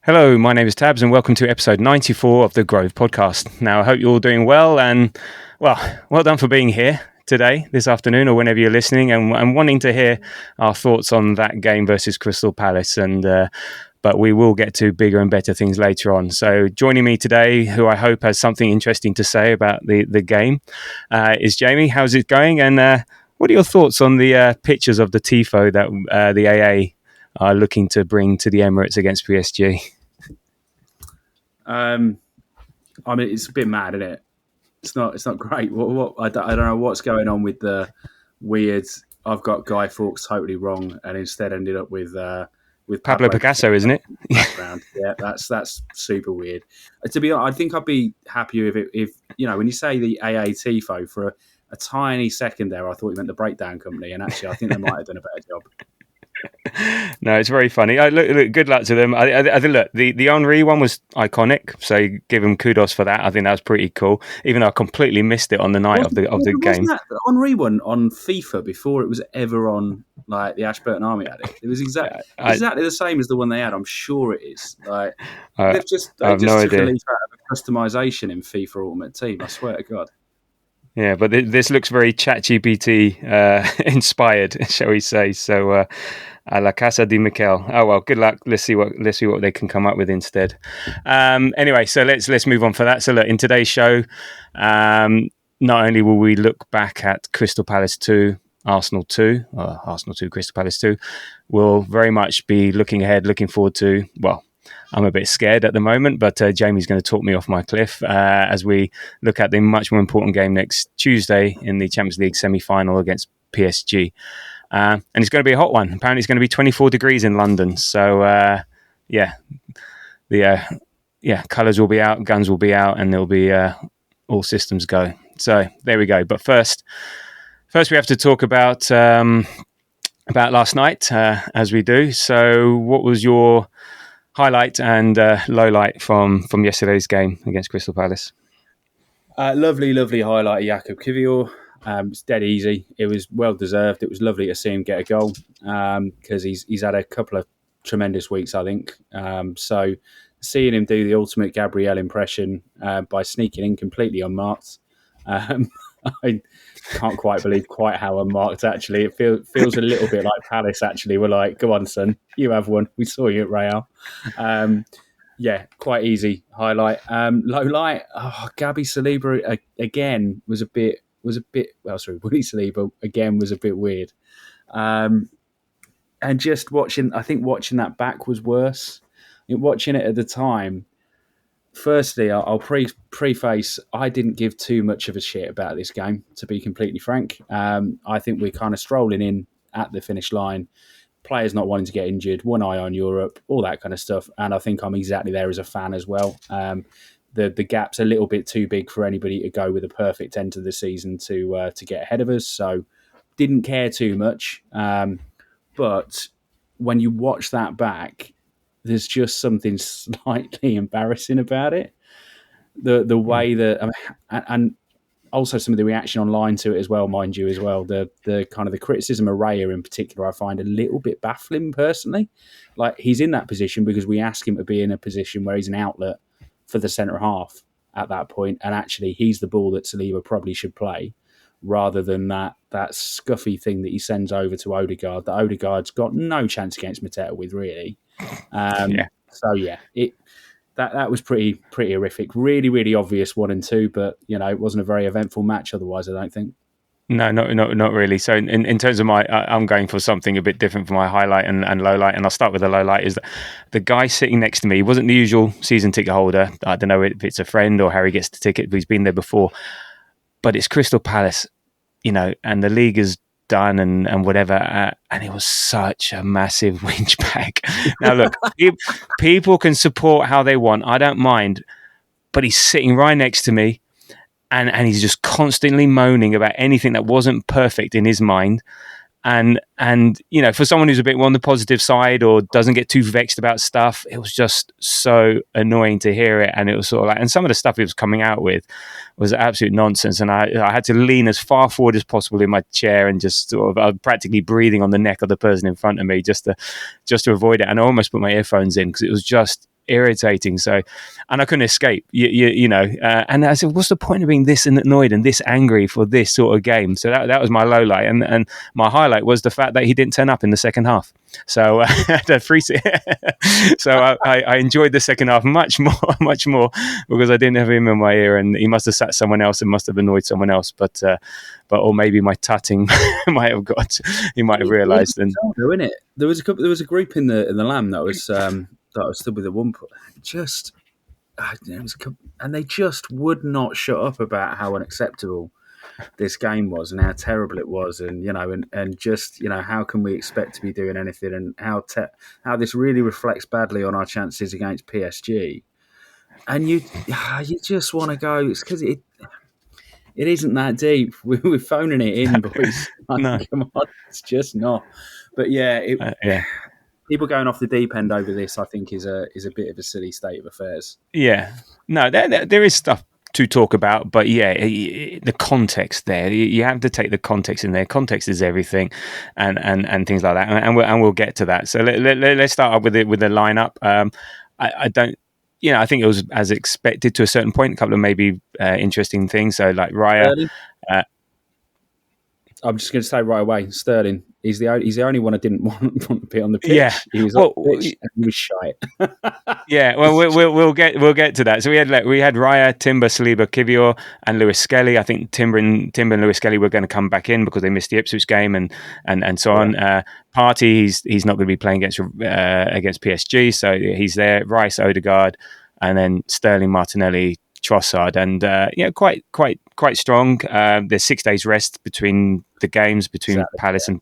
Hello, my name is Tabs and welcome to episode 94 of the Grove podcast. Now, I hope you're all doing well and, well done for being here today, this afternoon, or whenever you're listening and wanting to hear our thoughts on that game versus Crystal Palace. But we will get to bigger and better things later on. So joining me today, who I hope has something interesting to say about the game, is Jamie. How's it going? And what are your thoughts on the pictures of the TIFO that the AA are looking to bring to the Emirates against PSG? I mean, it's a bit mad, isn't it? It's not great. I don't know what's going on with the weird. I've got Guy Fawkes totally wrong, and instead ended up with Pablo Picasso, isn't it? Background. Yeah, that's super weird. To be honest, I think I'd be happier if when you say the AA TIFO for a tiny second there, I thought you meant the breakdown company, and actually, I think they might have done a better job. No, it's very funny. Look, good luck to them. I think, look, the Henry one was iconic, so give them kudos for that. I think that was pretty cool, even though I completely missed it on the night of the game. Wasn't that the Henry one on FIFA before it was ever on, like, the Ashburton Army had it? It was exactly the same as the one they had. I'm sure it is. Like, they've just took a leaf out of customisation in FIFA Ultimate Team, I swear to God. Yeah, but this looks very ChatGPT inspired, shall we say? So, a la Casa de Miquel. Oh well, good luck. Let's see what they can come up with instead. Anyway, so let's move on for that. So look, in today's show, not only will we look back at Crystal Palace 2, Arsenal 2, Arsenal 2, Crystal Palace 2, we'll very much be looking ahead, looking forward to, well, I'm a bit scared at the moment, but Jamie's going to talk me off my cliff as we look at the much more important game next Tuesday in the Champions League semi-final against PSG. And it's going to be a hot one. Apparently it's going to be 24 degrees in London. So, colours will be out, guns will be out, and there'll be all systems go. So there we go. But first we have to talk about last night, as we do. So what was your highlight and low light from yesterday's game against Crystal Palace? Lovely highlight, Jakub Kiwior. It's dead easy. It was well deserved. It was lovely to see him get a goal because he's had a couple of tremendous weeks, I think. So seeing him do the ultimate Gabriel impression by sneaking in completely unmarked, I can't quite believe how unmarked actually. It feels a little bit like Palace actually. We're like, go on, son, you have one. We saw you at Real. Quite easy highlight. Low light. Gabi Saliba again was a bit. Willy Saliba again was a bit weird. And just watching that back was worse. Watching it at the time, firstly, I'll preface, I didn't give too much of a shit about this game, to be completely frank. I think we're kind of strolling in at the finish line, players not wanting to get injured, one eye on Europe, all that kind of stuff. And I think I'm exactly there as a fan as well. The gap's a little bit too big for anybody to go with a perfect end to the season to get ahead of us. So didn't care too much. But when you watch that back, there's just something slightly embarrassing about it. The way that, and also some of the reaction online to it as well, mind you, as well. The kind of the criticism of Raya in particular, I find a little bit baffling personally. Like, he's in that position because we ask him to be in a position where he's an outlet for the centre half at that point, and actually he's the ball that Saliba probably should play, rather than that scuffy thing that he sends over to Odegaard. That Odegaard's got no chance against Mateta with, really. So that was pretty horrific. Really, really obvious 1 and 2, but it wasn't a very eventful match otherwise, I don't think. No, not really. So in terms of I'm going for something a bit different for my highlight and low light, and I'll start with the low light. Is that the guy sitting next to me wasn't the usual season ticket holder. I don't know if it's a friend or Harry gets the ticket, but he's been there before. But it's Crystal Palace, and the league is done and whatever, and it was such a massive winch bag. Now look, people can support how they want. I don't mind, but he's sitting right next to me. And he's just constantly moaning about anything that wasn't perfect in his mind. And for someone who's a bit more on the positive side or doesn't get too vexed about stuff, it was just so annoying to hear it. And it was sort of like, and some of the stuff he was coming out with was absolute nonsense. And I had to lean as far forward as possible in my chair and just sort of practically breathing on the neck of the person in front of me just to avoid it. And I almost put my earphones in because it was just irritating. So, and I couldn't escape. And I said, what's the point of being this annoyed and this angry for this sort of game? So that was my low light, and my highlight was the fact that he didn't turn up in the second half. So the free so I enjoyed the second half much more because I didn't have him in my ear, and he must have sat someone else and must have annoyed someone else. But or maybe my tutting might have got. He might have realised. And isn't it? There was a group in the Lamb that was stood with a one. And they just would not shut up about how unacceptable this game was and how terrible it was, and just how can we expect to be doing anything, and how this really reflects badly on our chances against PSG. And you just want to go. It's because it isn't that deep. We're phoning it in, boys. No. Come on, it's just not. But yeah, people going off the deep end over this, I think, is a bit of a silly state of affairs. Yeah, no, there is stuff to talk about, but the context there, you have to take the context in there. Context is everything, and things like that, and we'll get to that. So let's start up with the lineup. I don't. I think it was as expected to a certain point. A couple of maybe interesting things. So like Raya. I'm just going to say right away, Sterling. He's the only one I didn't want to be on the pitch. Yeah, he was on the pitch and he was shite. Yeah, well, we'll get to that. So we had Raya, Timber, Saliba, Kivior, and Lewis Skelly. I think Timber and Lewis Skelly were going to come back in because they missed the Ipswich game and so on. Partey, he's not going to be playing against PSG, so he's there. Rice, Odegaard, and then Sterling, Martinelli, Trossard, and quite strong. There's 6 days rest between the games between Palace and.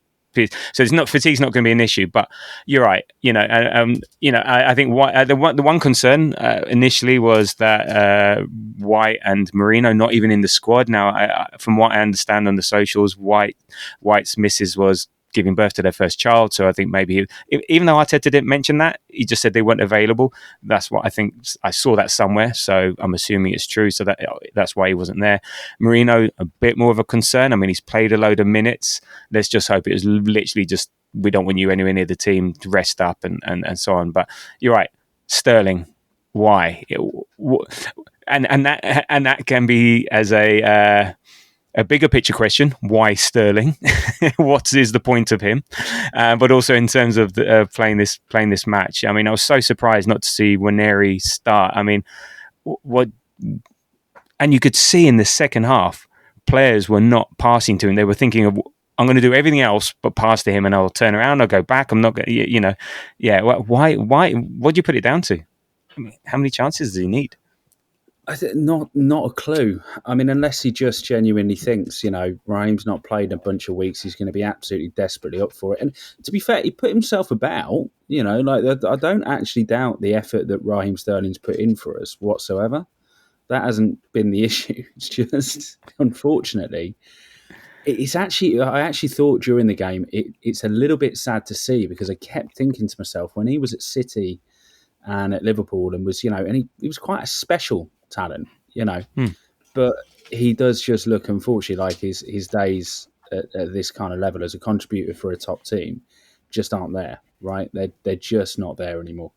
So fatigue's not going to be an issue, but you're right. I think the one concern initially was that White and Merino not even in the squad. Now, from what I understand on the socials, White's missus was giving birth to their first child, so I think maybe even though Arteta didn't mention that, he just said they weren't available. That's what I think. I saw that somewhere, so I'm assuming it's true. So that's why he wasn't there. Merino, a bit more of a concern. I mean, he's played a load of minutes. Let's just hope it was literally just, we don't want you anywhere near the team, to rest up and so on. But you're right, Sterling. Why? And that can be as a bigger picture question: why Sterling? What is the point of him? But also in terms of playing this match. I mean, I was so surprised not to see Waneri start. I mean, what? And you could see in the second half, players were not passing to him. They were thinking of, I'm going to do everything else but pass to him, and I'll turn around, I'll go back. I'm not going to, yeah. Why? What do you put it down to? I mean, how many chances does he need? Not a clue. I mean, unless he just genuinely thinks, Raheem's not played a bunch of weeks, he's going to be absolutely desperately up for it. And to be fair, he put himself about. I don't actually doubt the effort that Raheem Sterling's put in for us whatsoever. That hasn't been the issue. It's just, unfortunately, it's actually. I actually thought during the game it's a little bit sad to see, because I kept thinking to myself, when he was at City and at Liverpool and was, and he was quite a special talent, but he does just look, unfortunately, like his days at this kind of level as a contributor for a top team just aren't there, right? They're just not there anymore.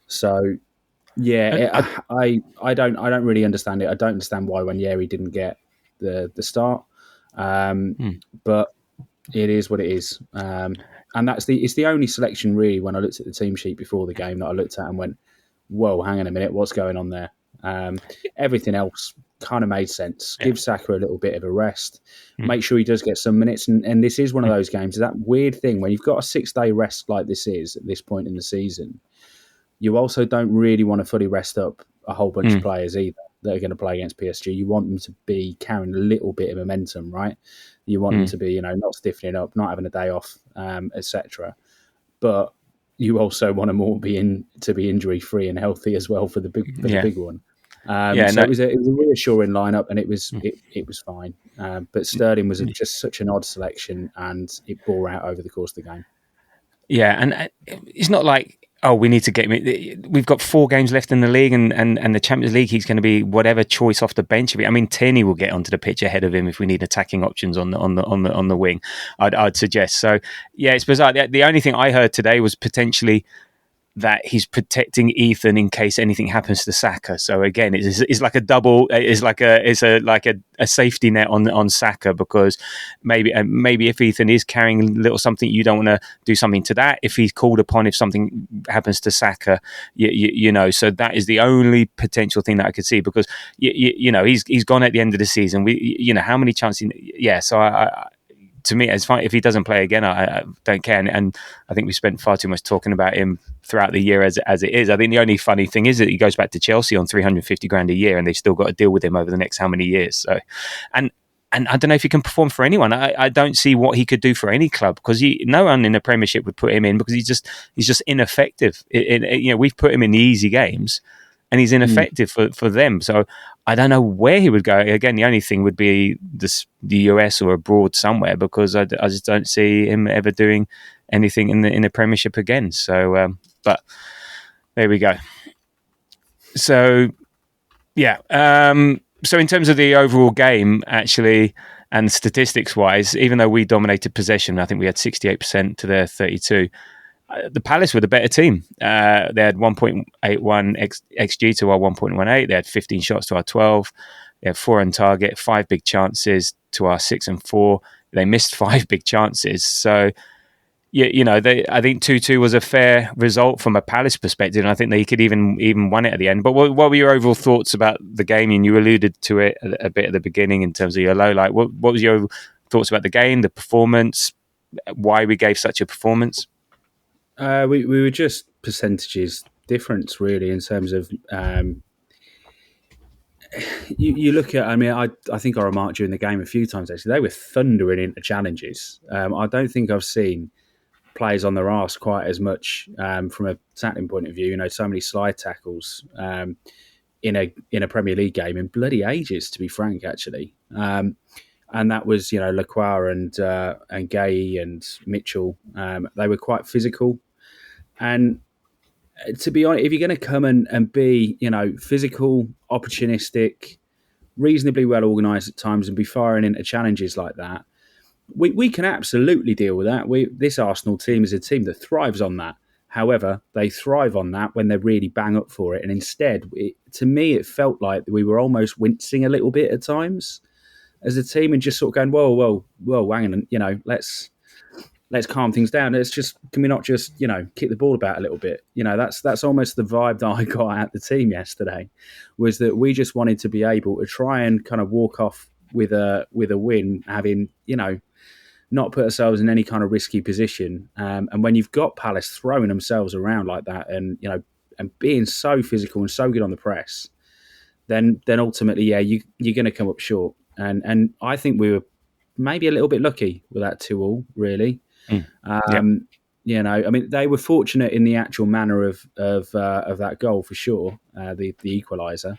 So yeah, I don't really understand it. I don't understand why Waneri didn't get the start, but it is what it is. And it's the only selection really, when I looked at the team sheet before the game, that I looked at and went, whoa, hang on a minute, what's going on there? Everything else kind of made sense. Give Saka a little bit of a rest. Make sure he does get some minutes. And this is one of those games, that weird thing when you've got a 6-day rest like this is at this point in the season, you also don't really want to fully rest up a whole bunch of players either that are going to play against PSG. You want them to be carrying a little bit of momentum, right? You want them to be, not stiffening up, not having a day off, etc. But you also want them all be injury free and healthy as well for the big one. It was a reassuring lineup, and it was fine. But Sterling was just such an odd selection, and it bore out over the course of the game. Yeah, and it's not like, we need to get him. We've got 4 games left in the league, and the Champions League, he's going to be whatever choice off the bench. I mean, Tierney will get onto the pitch ahead of him if we need attacking options on the wing. I'd suggest. So yeah, it's bizarre. The only thing I heard today was potentially that he's protecting Ethan in case anything happens to Saka. So again, it's like a double. It's a safety net on Saka, because maybe if Ethan is carrying a little something, you don't want to do something to that. If he's called upon, if something happens to Saka, so that is the only potential thing that I could see, because he's gone at the end of the season. How many chances? Yeah, so to me, it's fine if he doesn't play again. I don't care, and I think we spent far too much talking about him throughout the year as it is. I think the only funny thing is that he goes back to Chelsea on 350 grand a year, and they've still got to deal with him over the next how many years. So, and I don't know if he can perform for anyone. I don't see what he could do for any club, because no one in the Premiership would put him in, because he's just ineffective. We've put him in the easy games, and he's ineffective for them. So I don't know where he would go. Again, the only thing would be the US or abroad somewhere, because I just don't see him ever doing anything in the Premiership again. So, but there we go. So, yeah. So in terms of the overall game, actually, and statistics-wise, even though we dominated possession, I think we had 68% to their 32%. The Palace were the better team. They had 1.81 xG to our 1.18. They had 15 shots to our 12. They had 4 on target, 5 big chances to our 6 and 4. They missed 5 big chances. So, I think 2-2 was a fair result from a Palace perspective, and I think they could even won it at the end. But what were your overall thoughts about the game? And you alluded to it a bit at the beginning in terms of your low light. What was your thoughts about the game, the performance, why we gave such a performance? We were just percentages difference, really, in terms of you look at. I mean, I think I remarked during the game a few times, actually, they were thundering into challenges. I don't think I've seen players on their arse quite as much from a tackling point of view. So many slide tackles in a Premier League game in bloody ages, to be frank, actually. And that was, Lacroix and Gay and Mitchell. They were quite physical. And to be honest, if you're going to come and be, physical, opportunistic, reasonably well organised at times, and be firing into challenges like that, we can absolutely deal with that. This Arsenal team is a team that thrives on that. However, they thrive on that when they're really bang up for it. And instead, to me, it felt like we were almost wincing a little bit at times as a team, and just sort of going, whoa, hang on, let's calm things down. Can we not just, kick the ball about a little bit? That's almost the vibe that I got at the team yesterday, was that we just wanted to be able to try and kind of walk off with a win, having, not put ourselves in any kind of risky position. And when you've got Palace throwing themselves around like that, and and being so physical and so good on the press, then ultimately, you're going to come up short. And I think we were maybe a little bit lucky with that 2-2, really. I mean, they were fortunate in the actual manner of that goal for sure, the equaliser.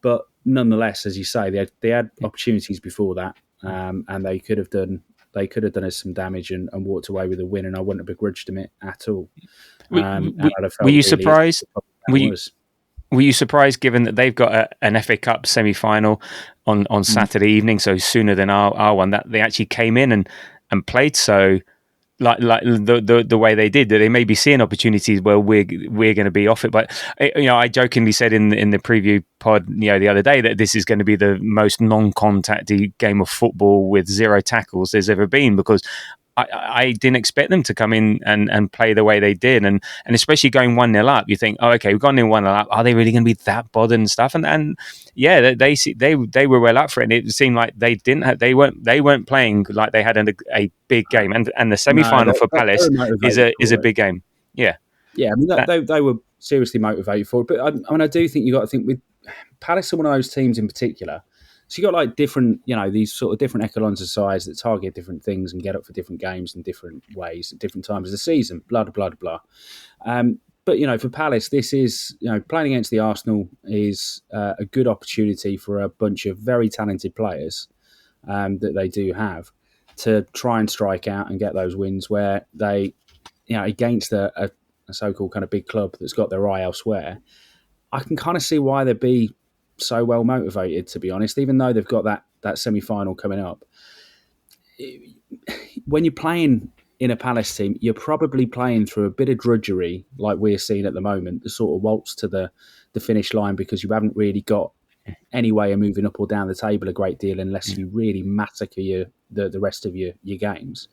But nonetheless, as you say, they had opportunities before that, and they could have done us some damage and walked away with a win, and I wouldn't have begrudged them it at all. Were you surprised? Were you surprised, given that they've got an FA Cup semi-final on Saturday evening, so sooner than our one, that they actually came in and played so like the way they did, that they may be seeing opportunities where we're going to be off it. But I jokingly said in the preview pod the other day that this is going to be the most non-contacty game of football with 0 tackles there's ever been, because I didn't expect them to come in and play the way they did, and especially going 1-0 up. You think, oh, okay, we've gone in 1-0 up. Are they really going to be that bothered and stuff? And yeah, they were well up for it. And it seemed like they weren't playing like they had a big game. And the semi final for Palace is a big game. Yeah, yeah. I mean, they were seriously motivated for it. But I do think you got to think with Palace are one of those teams in particular. So you got like different, these sort of different echelons of size that target different things and get up for different games in different ways at different times of the season. Blah blah blah blah. But for Palace, this is playing against the Arsenal is a good opportunity for a bunch of very talented players that they do have to try and strike out and get those wins where they, against a so-called kind of big club that's got their eye elsewhere. I can kind of see why they'd be so well motivated, to be honest, even though they've got that semi-final coming up. When you're playing in a Palace team, you're probably playing through a bit of drudgery like we're seeing at the moment, the sort of waltz to the finish line, because you haven't really got any way of moving up or down the table a great deal unless you really massacre the rest of your games.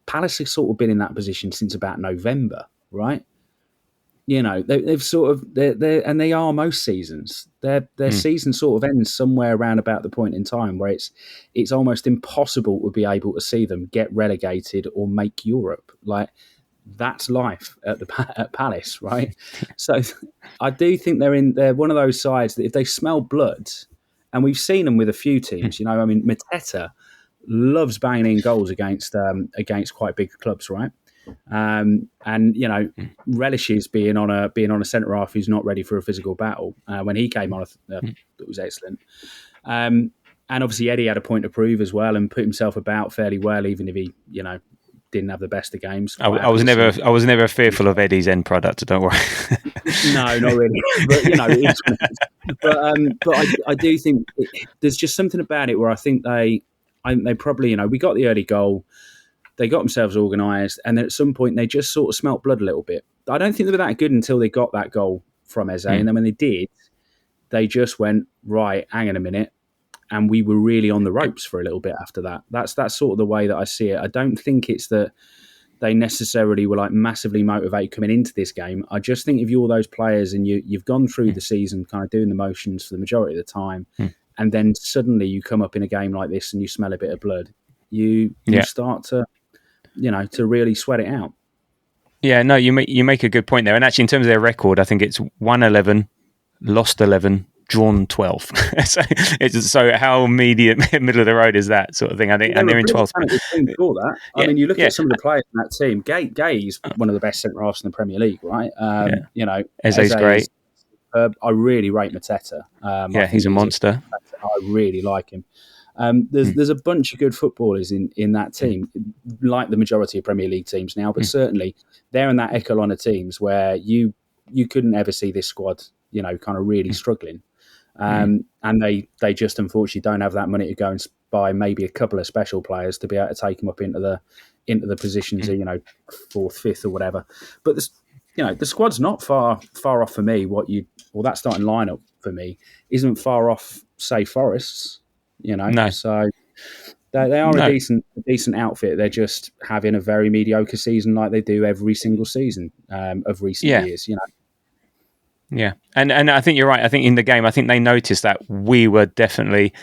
Palace have sort of been in that position since about November, right? They've sort of and they are most seasons. Their season sort of ends somewhere around about the point in time where it's almost impossible to be able to see them get relegated or make Europe. Like, that's life at Palace, right? So I do think they're one of those sides that if they smell blood, and we've seen them with a few teams. I mean, Mateta loves banging in goals against quite big clubs, right? And relishes being on a centre half who's not ready for a physical battle. When he came on, it was excellent. And obviously Eddie had a point to prove as well, and put himself about fairly well, even if he didn't have the best of games. I was never fearful of Eddie's end product. Don't worry. No, not really. But I do think there's just something about it where I think they probably we got the early goal. They got themselves organised, and then at some point they just sort of smelt blood a little bit. I don't think they were that good until they got that goal from Eze, and then when they did, they just went, right, hang on a minute, and we were really on the ropes for a little bit after that. That's sort of the way that I see it. I don't think it's that they necessarily were like massively motivated coming into this game. I just think if you're those players and you've gone through the season kind of doing the motions for the majority of the time, and then suddenly you come up in a game like this and you smell a bit of blood, you start to to really sweat it out. Yeah, no, you make a good point there. And actually, in terms of their record, I think it's 1-11, lost 11, drawn 12. so how middle of the road is that sort of thing? I think, and they're in 12th. For that, I mean, you look at some of the players in that team. Gay is one of the best centre halves in the Premier League, right? Eze's great. I really rate Mateta. He's a monster. I really like him. There's a bunch of good footballers in that team, like the majority of Premier League teams now, but certainly they're in that echelon of teams where you couldn't ever see this squad, kind of really struggling. And they just unfortunately don't have that money to go and buy maybe a couple of special players to be able to take them up into the positions of, fourth, fifth or whatever. But the squad's not far off for me. That starting lineup for me isn't far off, say, Forest's. No. So they are a decent outfit. They're just having a very mediocre season like they do every single season of recent years. Yeah, and I think you're right. I think in the game, I think they noticed that we were definitely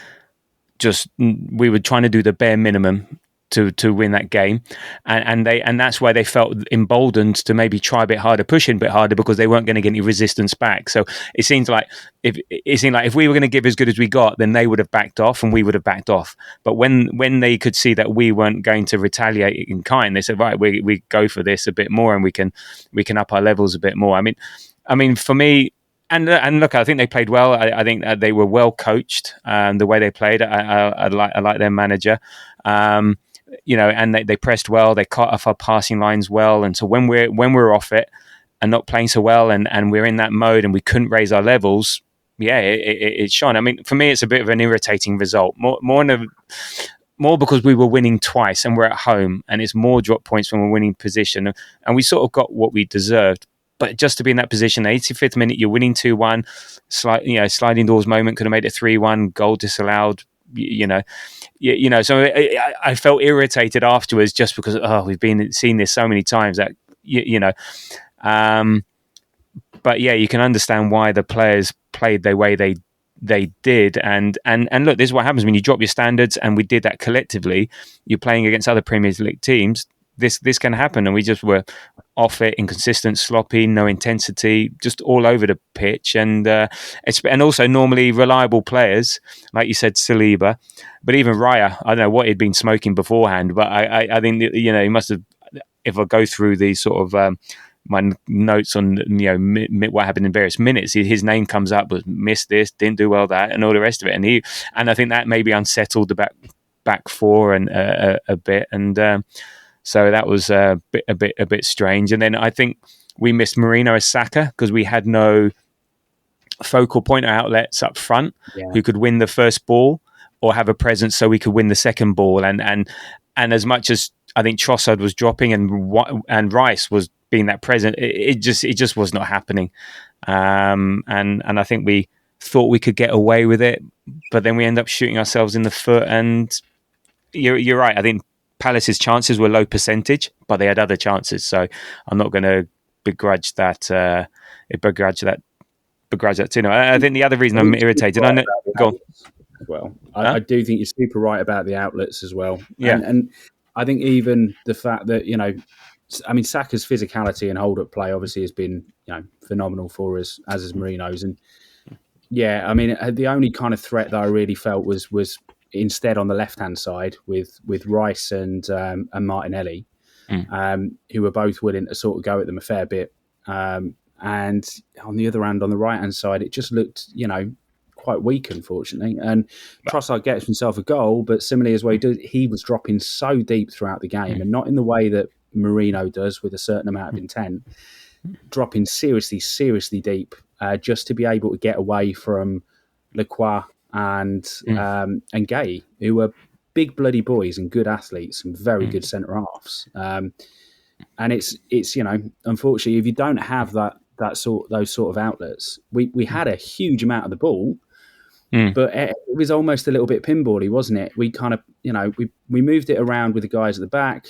we were trying to do the bare minimum to win that game, and that's why they felt emboldened to maybe try a bit harder, push in a bit harder, because they weren't going to get any resistance back. So it seems like if we were going to give as good as we got, then they would have backed off and we would have backed off. But when they could see that we weren't going to retaliate in kind, they said, right, we go for this a bit more, and we can up our levels a bit more. I mean, for me. And look, I think they played well. I think they were well coached. The way they played, I like their manager. And they pressed well. They cut off our passing lines well. And so when we're off it and not playing so well, and we're in that mode and we couldn't raise our levels, it shone. I mean, for me, it's a bit of an irritating result. More because we were winning twice and we're at home, and it's more drop points when we're winning position, and we sort of got what we deserved. But just to be in that position, 85th minute, you're winning 2-1. Sliding doors moment, could have made it 3-1. Goal disallowed. So I felt irritated afterwards, just because we've seen this so many times that But yeah, you can understand why the players played the way they did, and look, this is what happens when you drop your standards, and we did that collectively. You're playing against other Premier League teams. This can happen, and we just were off it, inconsistent, sloppy, no intensity, just all over the pitch, and also normally reliable players, like you said, Saliba, but even Raya. I don't know what he'd been smoking beforehand, but I think he must have. If I go through these sort of my notes on what happened in various minutes, his name comes up, was missed this, didn't do well that, and all the rest of it, and I think that maybe unsettled the back four and a bit, and. So that was a bit strange. And then I think we missed Marino as Saka because we had no focal point or outlets up front who could win the first ball or have a presence so we could win the second ball. And as much as I think Trossard was dropping and Rice was being that present. It just was not happening. And I think we thought we could get away with it, but then we end up shooting ourselves in the foot. And you're right. I think Palace's chances were low percentage, but they had other chances. So I'm not going to begrudge that. Begrudge that too. No, I think the other reason I I'm think you're irritated. right I know. about the Go on. outlets as well. Huh? I do think you're super right about the outlets as well, Yeah. and I think even the fact that I mean, Saka's physicality and hold up play obviously has been phenomenal for us, as is Marino's, and yeah, I mean the only kind of threat that I really felt was instead on the left hand side with Rice and Martinelli, who were both willing to sort of go at them a fair bit. And on the other hand, on the right hand side, it just looked, quite weak, unfortunately. And Trossard gets himself a goal, but similarly as well, he was dropping so deep throughout the game, and not in the way that Marino does with a certain amount of intent, dropping seriously, seriously deep, just to be able to get away from Lacroix and Gay, who are big bloody boys and good athletes and very good centre halves. And it's unfortunately, if you don't have those sort of outlets, we had a huge amount of the ball, but it was almost a little bit pinbally, wasn't it? We kind of we moved it around with the guys at the back.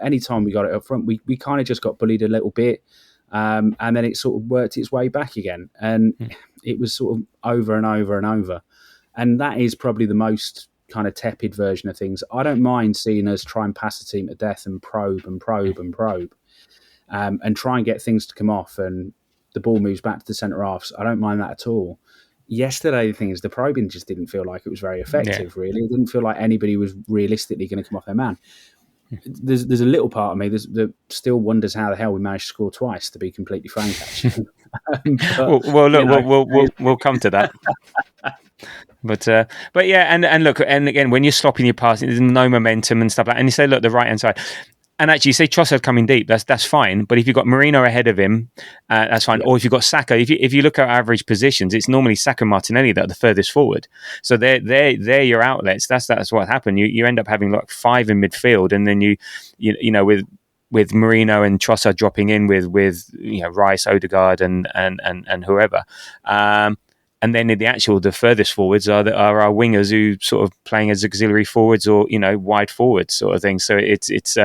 Anytime we got it up front, we kind of just got bullied a little bit, and then it sort of worked its way back again, and it was sort of over and over and over, and that is probably the most kind of tepid version of things. I don't mind seeing us try and pass the team to death and probe and probe and probe, and try and get things to come off, and the ball moves back to the centre halves. I don't mind that at all. Yesterday, the thing is, the probing just didn't feel like it was very effective, really. It didn't feel like anybody was realistically going to come off their man. There's a little part of me that still wonders how the hell we managed to score twice, to be completely frank, actually. We'll come to that. But yeah, and look, and again, when you're stopping your passing, there's no momentum and stuff like that. And you say, look, the right hand side, and actually, you say Trossard coming deep, that's fine. But if you've got Marino ahead of him, that's fine. Yeah. Or if you've got Saka, if you look at average positions, it's normally Saka and Martinelli that are the furthest forward. So they're your outlets. That's what happened. You end up having like 5 in midfield, and then you know with Marino and Trossard dropping in with Rice, Odegaard, and whoever. And then the furthest forwards are our wingers who sort of playing as auxiliary forwards or wide forwards sort of thing. So it's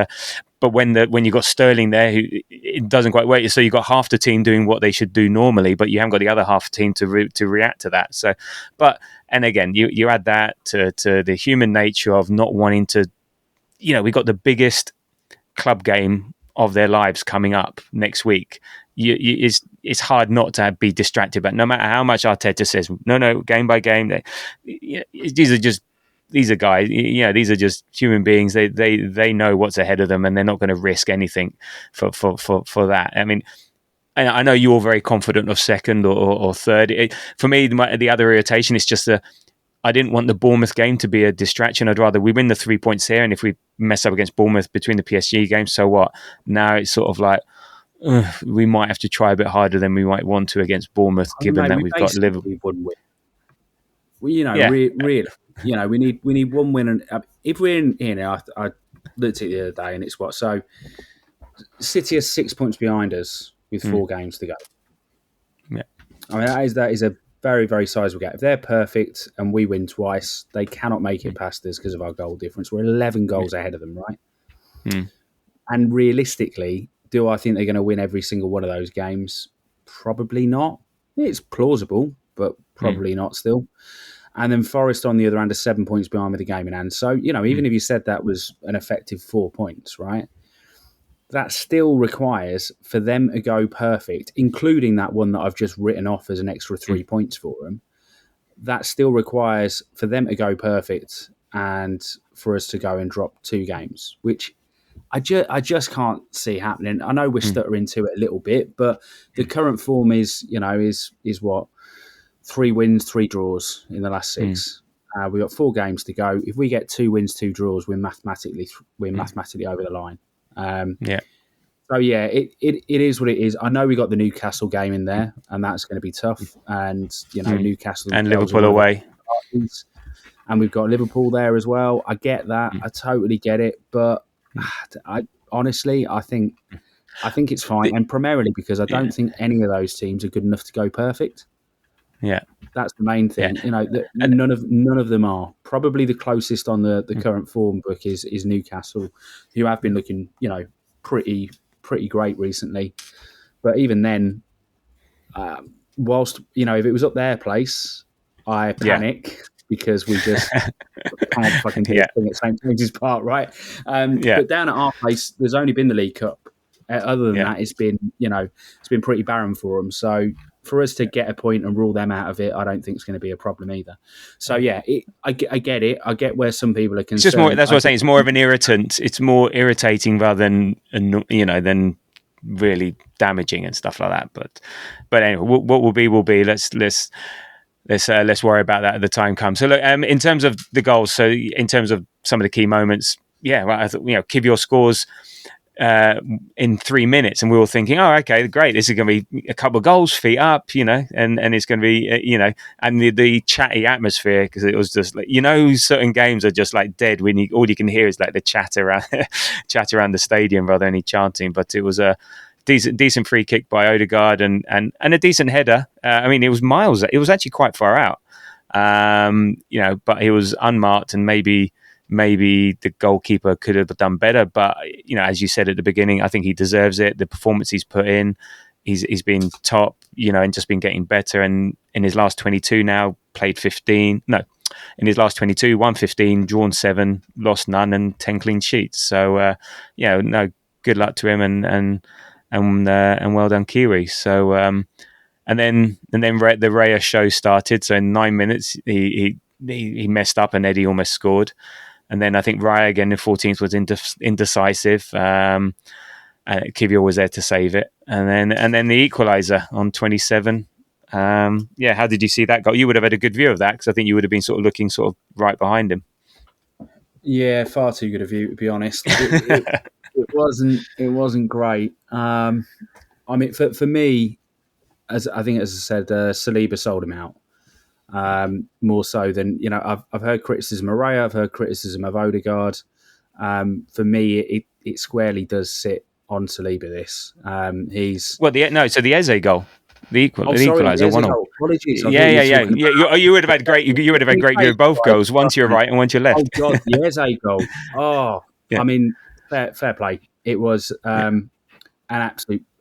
but when you've got Sterling there, who it doesn't quite work. So you've got half the team doing what they should do normally, but you haven't got the other half the team to react to that. So, and again, you add that to the human nature of not wanting to. We got the biggest club game of their lives coming up next week. It's hard not to be distracted, but no matter how much Arteta says, no, game by game, these are guys, these are just human beings. They know what's ahead of them, and they're not going to risk anything for that. I mean, I know you're very confident of second or third. For me, the other irritation is just I didn't want the Bournemouth game to be a distraction. I'd rather we win the 3 points here, and if we mess up against Bournemouth between the PSG games, so what? Now it's sort of like we might have to try a bit harder than we might want to against Bournemouth, given that we've got Liverpool. Well, really, we need one win, and if we're in here, I looked at it the other day, and it's what? So City are 6 points behind us with 4 games to go. Yeah, I mean that is a very, very sizable gap. If they're perfect and we win twice, they cannot make it past us because of our goal difference. We're 11 goals ahead of them, right? And realistically, do I think they're going to win every single one of those games? Probably not. It's plausible, but probably not still. And then Forest, on the other hand, are 7 points behind with the game in hand. So, even if you said that was an effective 4 points, right? That still requires for them to go perfect, including that one that I've just written off as an extra 3 points for them. That still requires for them to go perfect and for us to go and drop 2 games, which I just can't see happening. I know we're stuttering to it a little bit, but the current form is what? 3 wins, 3 draws in the last 6. We've got 4 games to go. If we get 2 wins, 2 draws, we're mathematically over the line. So yeah, it is what it is. I know we got the Newcastle game in there, and that's going to be tough. And Newcastle and Liverpool away, and we've got Liverpool there as well. I get that. I totally get it, but I honestly, I think it's fine, and primarily because I Yeah, don't think any of those teams are good enough to go perfect. yeah, That's the main yeah, thing. and, None of them are. Probably the closest on the current form book is Newcastle, who have been looking, pretty great recently. But even then, whilst if it was up their place, I yeah, panic because we just can't fucking do yeah, a thing at St James's Park, right? yeah, But down at our place, there's only been the League Cup. Other than yeah. that, it's been pretty barren for them. So for us to get a point and rule them out of it, I don't think it's going to be a problem either. So yeah, I get it. I get where some people are It's just more. concerned. That's what I I'm saying. just It's more of an irritant. It's more irritating rather than than really damaging and stuff like that. But anyway, what will be will be. Let's worry about that at the time comes. So look, in terms of the goals, so in terms of some of the key moments, yeah, well, I thought Kivior scores in 3 minutes, and we were thinking, oh, okay, great, this is going to be a couple of goals, feet up, and it's going to be, and the chatty atmosphere, because it was just like, certain games are just like dead when all you can hear is like the chatter around, chat around the stadium rather than any chanting. But it was a decent free kick by Odegaard and a decent header. I mean, it was miles. It was actually quite far out. But he was unmarked, and maybe the goalkeeper could have done better. But as you said at the beginning, I think he deserves it. The performance he's put in, he's been top, and just been getting better. And in his last 22 now, played 15. No, in his last 22, won 15, drawn 7, lost none, and 10 clean sheets. So no, good luck to him, and well done, Kiwi. So. And then the Raya show started. So in 9 minutes, he messed up, and Eddie almost scored. And then I think Raya again in 14th was indecisive. Kivior was there to save it, and then the equaliser on 27. How did you see that goal? You would have had a good view of that, because I think you would have been sort of looking sort of right behind him. Yeah, far too good a view, to be honest. It wasn't great. I mean, for me, as I said, Saliba sold him out. More so than I've heard criticism of Raya, I've heard criticism of Odegaard. For me, it squarely does sit on Saliba. This he's the Eze goal, the sorry, equaliser, there's a 1-1. goal. Apologies, I thought Yeah. you were talking about. You would have had great. You would have had great view of both Right, goals, one to your right and one to your oh left. God, the Eze goal. Oh, Yeah, I mean, fair play. It was yeah, an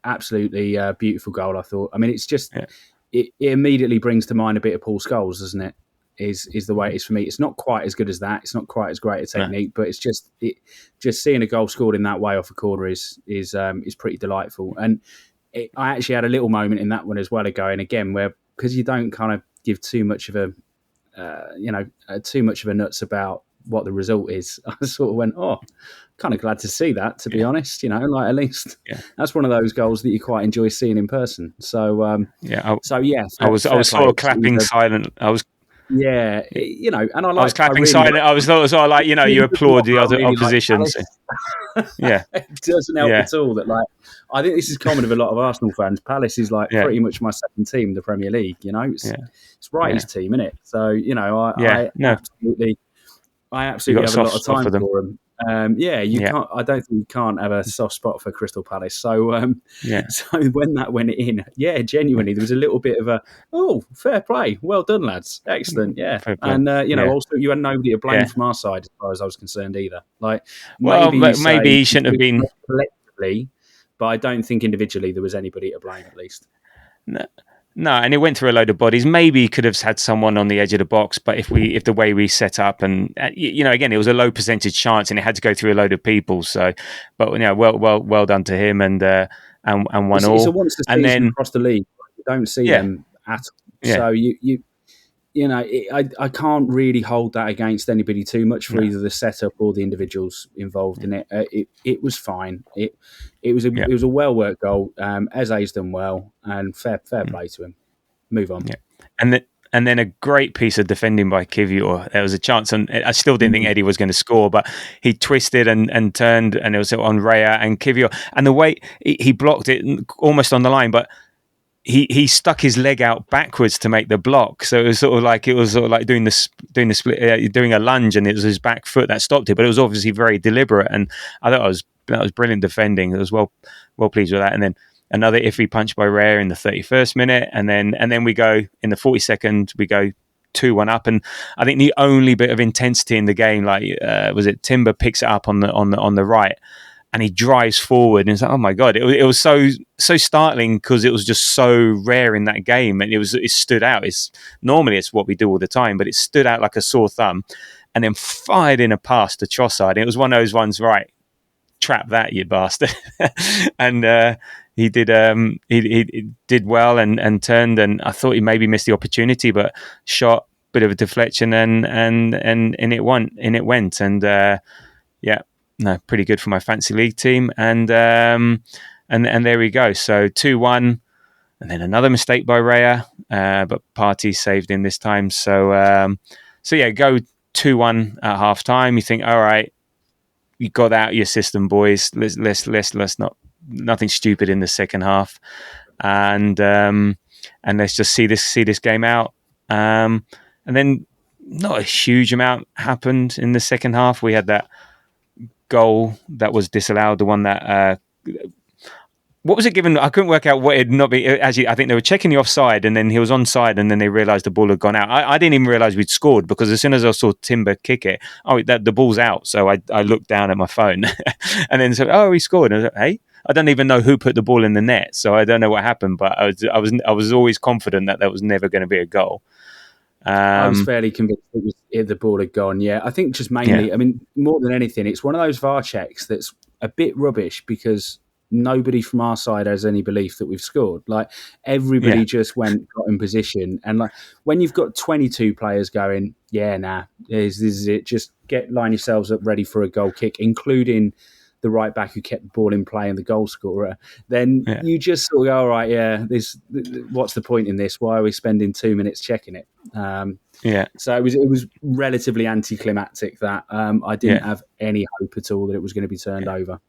absolutely beautiful goal. I thought. I mean, it's just yeah, it immediately brings to mind a bit of Paul Scholes, doesn't it? Is the way it is for me. It's not quite as good as that. It's not quite as great a no, technique, but it's just seeing a goal scored in that way off a corner is pretty delightful. And I actually had a little moment in that one as well, going again where, because you don't kind of give too much of a too much of a nuts about what the result is. I sort of went, oh, kind of glad to see that, to be yeah, honest. Like, at least yeah, that's one of those goals that you quite enjoy seeing in person. So yeah. yeah, I was fair play. sort of clapping silent. Yeah, and I was I clapping really silent. I was sort of like, you really doesn't help applaud the that I other really like opposition. So, Palace. yeah, It doesn't help yeah, at all that, like, I think this is common with a lot of Arsenal fans. Palace is like yeah, pretty much my second team in the Premier League. It's yeah, Wrighty's yeah, team, isn't it? So yeah. No, I you got absolutely a have a soft lot of spot time for them. for them. Yeah, you Yeah, can't. I don't think you can't have a soft spot for Crystal Palace. So, yeah, so when that went in, yeah, genuinely, there was a little bit of a fair play, well done, lads, excellent, yeah. fair play. And Yeah, also you had nobody to blame yeah. from our side as far as I was concerned either. Like, Well, maybe you maybe say he shouldn't have been. collectively, but I don't think individually there was anybody to blame, at least. No, no, and it went through a load of bodies. Maybe he could have had someone on the edge of the box, but if the way we set up, and again, it was a low percentage chance, and it had to go through a load of people. So, but well done to him, and one It's a all, once a and season then across the league. You don't see yeah, them at all. yeah, So I can't really hold that against anybody too much for no, either the setup or the individuals involved in it. It was fine. It was yeah, a well worked goal. Eze's done well, and fair play to him. Move on. yeah, and then. And then a great piece of defending by Kivior. There was a chance, and I still didn't think Eddie was going to score, but he twisted and turned, and it was on Raya and Kivior. And the way he blocked it almost on the line, but he stuck his leg out backwards to make the block. So it was sort of like doing the split, doing a lunge, and it was his back foot that stopped it. But it was obviously very deliberate, and I thought that was brilliant defending. I was well pleased with that. And then another iffy punch by Rare in the 31st minute, and then we go in the 42nd, we go 2-1 up. And I think the only bit of intensity in the game, like was it Timber picks it up on the right, and he drives forward, and it's like, oh my god, it was so startling because it was just so rare in that game, and it stood out. It's what we do all the time, but it stood out like a sore thumb, and then fired in a pass to Trossard. And it was one of those ones, right? Trap that, you bastard. And he did well and turned, and I thought he maybe missed the opportunity, but shot, bit of a deflection, and it went. And yeah, no, pretty good for my fancy league team. And there we go. So 2-1, and then another mistake by Raya, but Partey saved him this time. So yeah, go 2-1 at half time. You think, all right, you got out of your system, boys. Let's not, nothing stupid in the second half, and let's just see this game out. And then not a huge amount happened in the second half. We had that goal that was disallowed, the one that what was it given? I couldn't work out what it not be. Actually, I think they were checking the offside, and then he was onside, and then they realised the ball had gone out. I didn't even realise we'd scored, because as soon as I saw Timber kick it, the ball's out. So I looked down at my phone, and then said, "Oh, he scored." And I was like, "Hey." I don't even know who put the ball in the net, so I don't know what happened. But I was always confident that was never going to be a goal. I was fairly convinced the ball had gone. Yeah, I think just mainly, Yeah, I mean, more than anything, it's one of those VAR checks that's a bit rubbish, because nobody from our side has any belief that we've scored. Like, yeah, everybody just got in position, and like, when you've got 22 players going, yeah, nah, this is it. Just line yourselves up ready for a goal kick, including the right back who kept the ball in play and the goal scorer. Then yeah, you just sort of go, all right, yeah, what's the point in this? Why are we spending 2 minutes checking it? yeah, So it was relatively anticlimactic that I didn't yeah. have any hope at all that it was going to be turned over.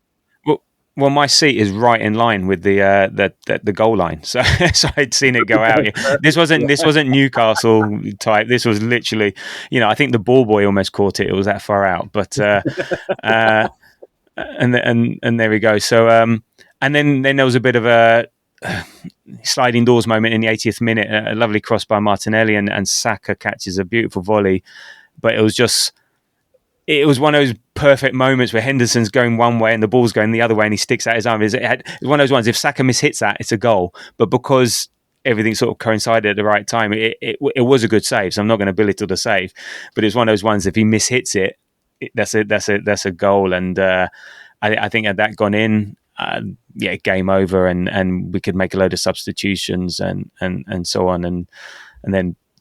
Well, my seat is right in line with the goal line, so so I'd seen it go out. This wasn't Newcastle type. This was literally, I think the ball boy almost caught it. It was that far out, but uh, and there we go. So and then there was a bit of a sliding doors moment in the 80th minute. A lovely cross by Martinelli, and Saka catches a beautiful volley, but it was one of those perfect moments where Henderson's going one way and the ball's going the other way, and he sticks out his arm. It's one of those ones, if Saka mishits that, it's a goal. But because everything sort of coincided at the right time, it was a good save. So I'm not going to belittle the save, but it's one of those ones, if he mishits it, that's a goal. And I think had that gone in, yeah, game over, and we could make a load of substitutions and so on, and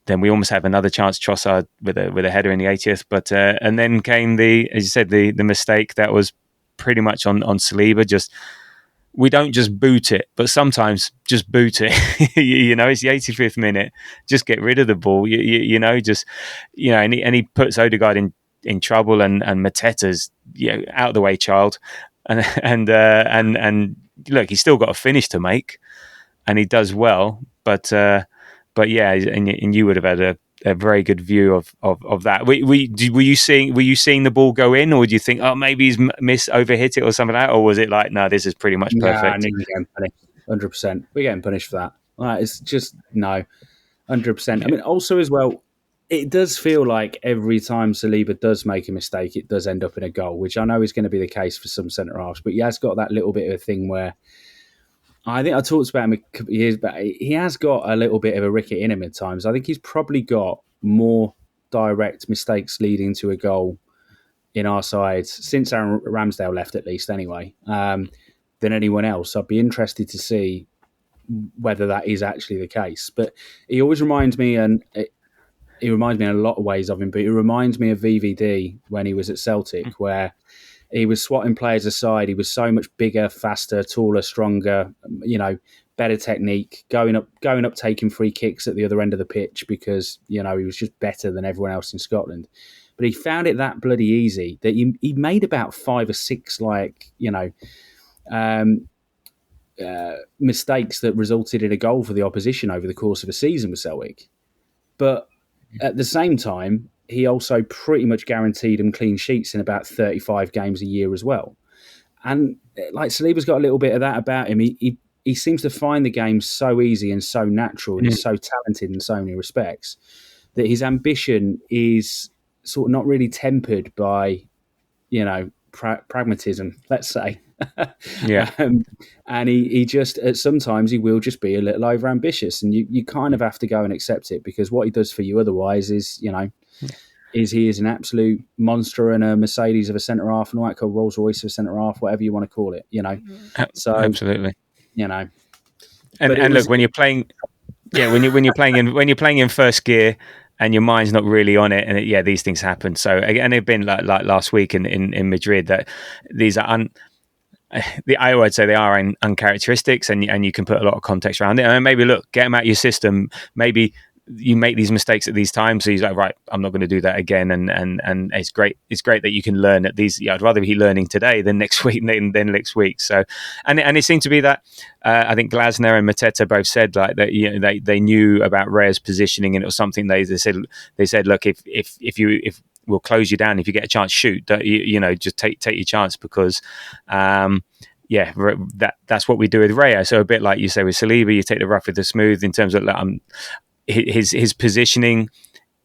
then we almost have another chance, Trossard with a header in the 80th, but and then came as you said, the mistake that was pretty much on Saliba. Just, we don't just boot it, but sometimes just boot it. It's the 85th minute. Just get rid of the ball. And he puts Odegaard in trouble, and Mateta's out of the way, child, and look, he's still got a finish to make, and he does well, but yeah, and you would have had a very good view of that. Were you seeing the ball go in, or do you think, oh, maybe he's overhit it or something like that, or was it like, no, this is pretty much Nah, perfect? we're getting punished. 100%. We're getting punished for that. It's just, no, 100%. I Yeah, mean, also as well, it does feel like every time Saliba does make a mistake, it does end up in a goal, which I know is going to be the case for some centre halves. But he has got that little bit of a thing where, I think I talked about him a couple of years back. He has got a little bit of a ricket in him at times. I think he's probably got more direct mistakes leading to a goal in our side since Aaron Ramsdale left, at least anyway, than anyone else. I'd be interested to see whether that is actually the case. But he always reminds me, and he reminds me in a lot of ways of him, but he reminds me of VVD when he was at Celtic, where he was swatting players aside. He was so much bigger, faster, taller, stronger, better technique, going up, taking free kicks at the other end of the pitch, because, he was just better than everyone else in Scotland. But he found it that bloody easy that he made about 5 or 6, mistakes that resulted in a goal for the opposition over the course of a season with Celtic. But at the same time, he also pretty much guaranteed them clean sheets in about 35 games a year as well. And like Saliba's got a little bit of that about him. He seems to find the game so easy and so natural, and he's so talented in so many respects that his ambition is sort of not really tempered by, pragmatism, let's say. Yeah. And he just, sometimes he will just be a little over ambitious, and you kind of have to go and accept it, because what he does for you otherwise is, he is an absolute monster and a Mercedes of a centre half, and all that called Rolls Royce of a centre half, whatever you want to call it, So Absolutely. But Look, when you're playing, when you're playing in first gear and your mind's not really on it, and these things happen. So again, they've been like last week in Madrid, that these are I would say they are uncharacteristics, and you can put a lot of context around it. And maybe look, get them out of your system. Maybe you make these mistakes at these times, so he's like, right, I'm not going to do that again. And it's great. It's great that you can learn at these. I'd rather be learning today than next week than next week. So, and it seemed to be that I think Glasner and Mateta both said like that. They knew about Raya's positioning, and it was something they said. Look, if we'll close you down if you get a chance, shoot. Just take your chance, because that's what we do with Raya. So a bit like you say with Saliba, you take the rough with the smooth in terms of his positioning.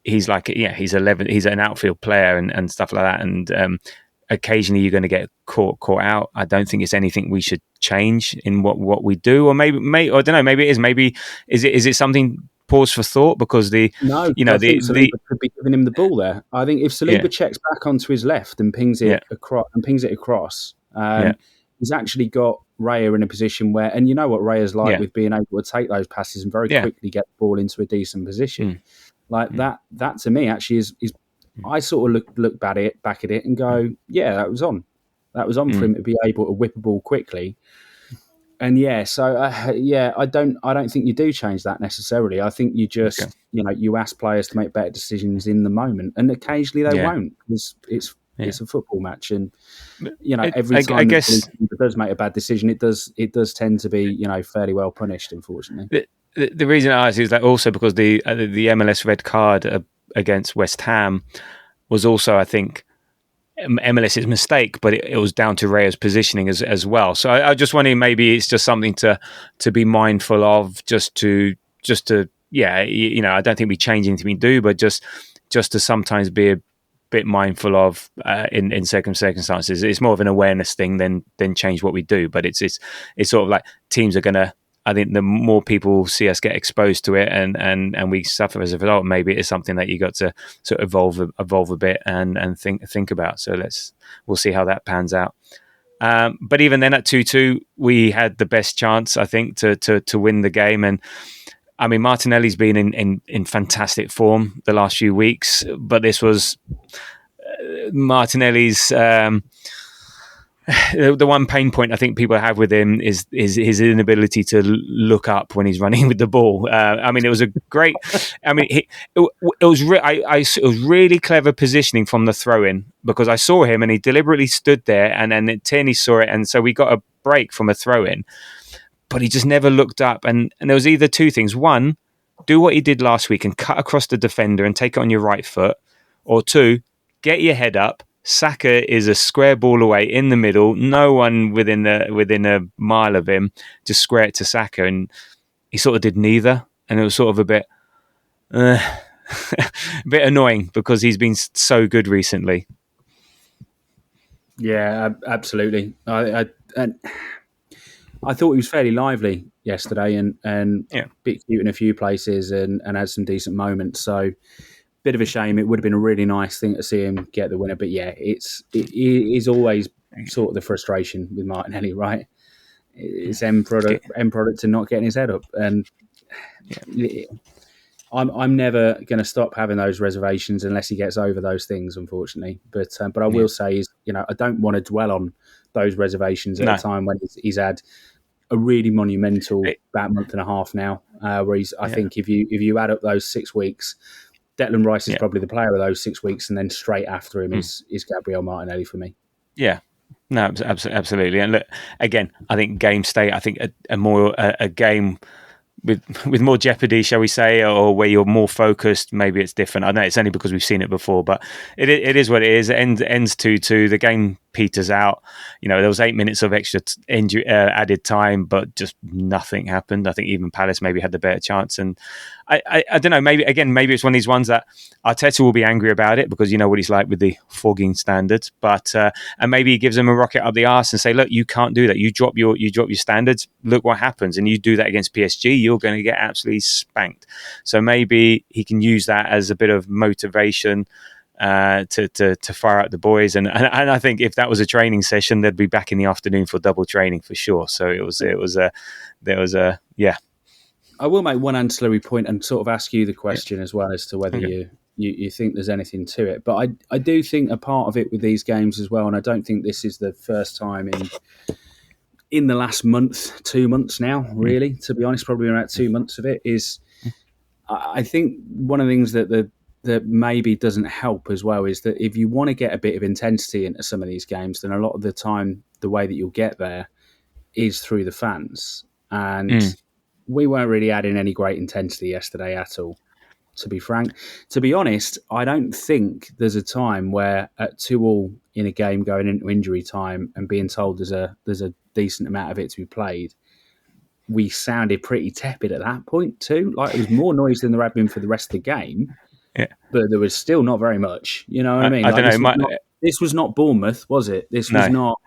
He's like, he's 11. He's an outfield player and stuff like that. And occasionally you're going to get caught out. I don't think it's anything we should change in what we do, or maybe I don't know. Maybe it is. Maybe is it something? Pause for thought, because I think Saliba could be giving him the ball there. I think if Saliba checks back onto his left and pings it across, he's actually got Raya in a position where, and you know what Raya's like with being able to take those passes and very quickly get the ball into a decent position. That to me actually is I sort of look back at it and go, that was on for him to be able to whip a ball quickly. And I don't think you do change that necessarily. I think you just you ask players to make better decisions in the moment, and occasionally they won't, because it's a football match, and every time it does make a bad decision, it does tend to be fairly well punished, unfortunately. The reason I ask is that also because the MLS red card against West Ham was also, I think, MLS's mistake, but it was down to Raya's positioning as well. So I just wondering, maybe it's just something to be mindful of, just to I don't think we change anything we do, but just to sometimes be a bit mindful of in certain circumstances. It's more of an awareness thing than change what we do. But it's sort of like teams are going to, I think the more people see us get exposed to it and we suffer as a result, maybe it's something that you got to sort of evolve a bit and think about. So we'll see how that pans out. But even then at 2-2, we had the best chance, I think, to win the game. And I mean, Martinelli's been in fantastic form the last few weeks, but this was Martinelli's. The one pain point I think people have with him is his inability to look up when he's running with the ball. I mean, it was a great. I mean, it was really clever positioning from the throw-in, because I saw him and he deliberately stood there, and then Tierney saw it, and so we got a break from a throw-in, but he just never looked up. And there was either two things: one, do what he did last week and cut across the defender and take it on your right foot, or two, get your head up. Saka is a square ball away in the middle, no one within a mile of him, just square it to Saka, and he sort of did neither, and it was sort of a bit a bit annoying, because he's been so good recently. Yeah, absolutely. I thought he was fairly lively yesterday, and a bit cute in a few places, and had some decent moments. So, bit of a shame. It would have been a really nice thing to see him get the winner. But it is always sort of the frustration with Martinelli, right? It's end product to not getting his head up, and I'm never going to stop having those reservations unless he gets over those things, unfortunately. But I will say is, I don't want to dwell on those reservations at a time when he's had a really monumental about month and a half now, where I think if you add up those 6 weeks, Declan Rice is probably the player of those 6 weeks, and then straight after him is Gabriel Martinelli for me. Yeah, No, absolutely. And look, again, I think game state. I think a game with more jeopardy, shall we say, or where you're more focused, maybe it's different. I know it's only because we've seen it before, but it is what it is. It ends 2-2. The game peters out. There was 8 minutes of extra added time, but just nothing happened. I think even Palace maybe had the better chance, and I don't know. Maybe it's one of these ones that Arteta will be angry about it because you know what he's like with the Fogging standards, but and maybe he gives them a rocket up the arse and say, look, you can't do that. You drop your standards. Look what happens, and you do that against PSG, you're going to get absolutely spanked. So maybe he can use that as a bit of motivation to fire out the boys, and I think if that was a training session, they'd be back in the afternoon for double training for sure. So there was a yeah. I will make one ancillary point and sort of ask you the question as well as to whether Okay. you think there's anything to it. But I do think a part of it with these games as well, and I don't think this is the first time in the last month, 2 months now, really, to be honest, probably around 2 months of it, is I think one of the things that maybe doesn't help as well is that if you want to get a bit of intensity into some of these games, then a lot of the time the way that you'll get there is through the fans. And Mm. we weren't really adding any great intensity yesterday at all, to be frank. To be honest, I don't think there's a time where at 2-2 in a game going into injury time and being told there's a decent amount of it to be played, we sounded pretty tepid at that point too. Like it was more noise than there had been for the rest of the game, Yeah. but there was still not very much. You know what I mean? I Like don't know. this was not Bournemouth, was it? This was No. not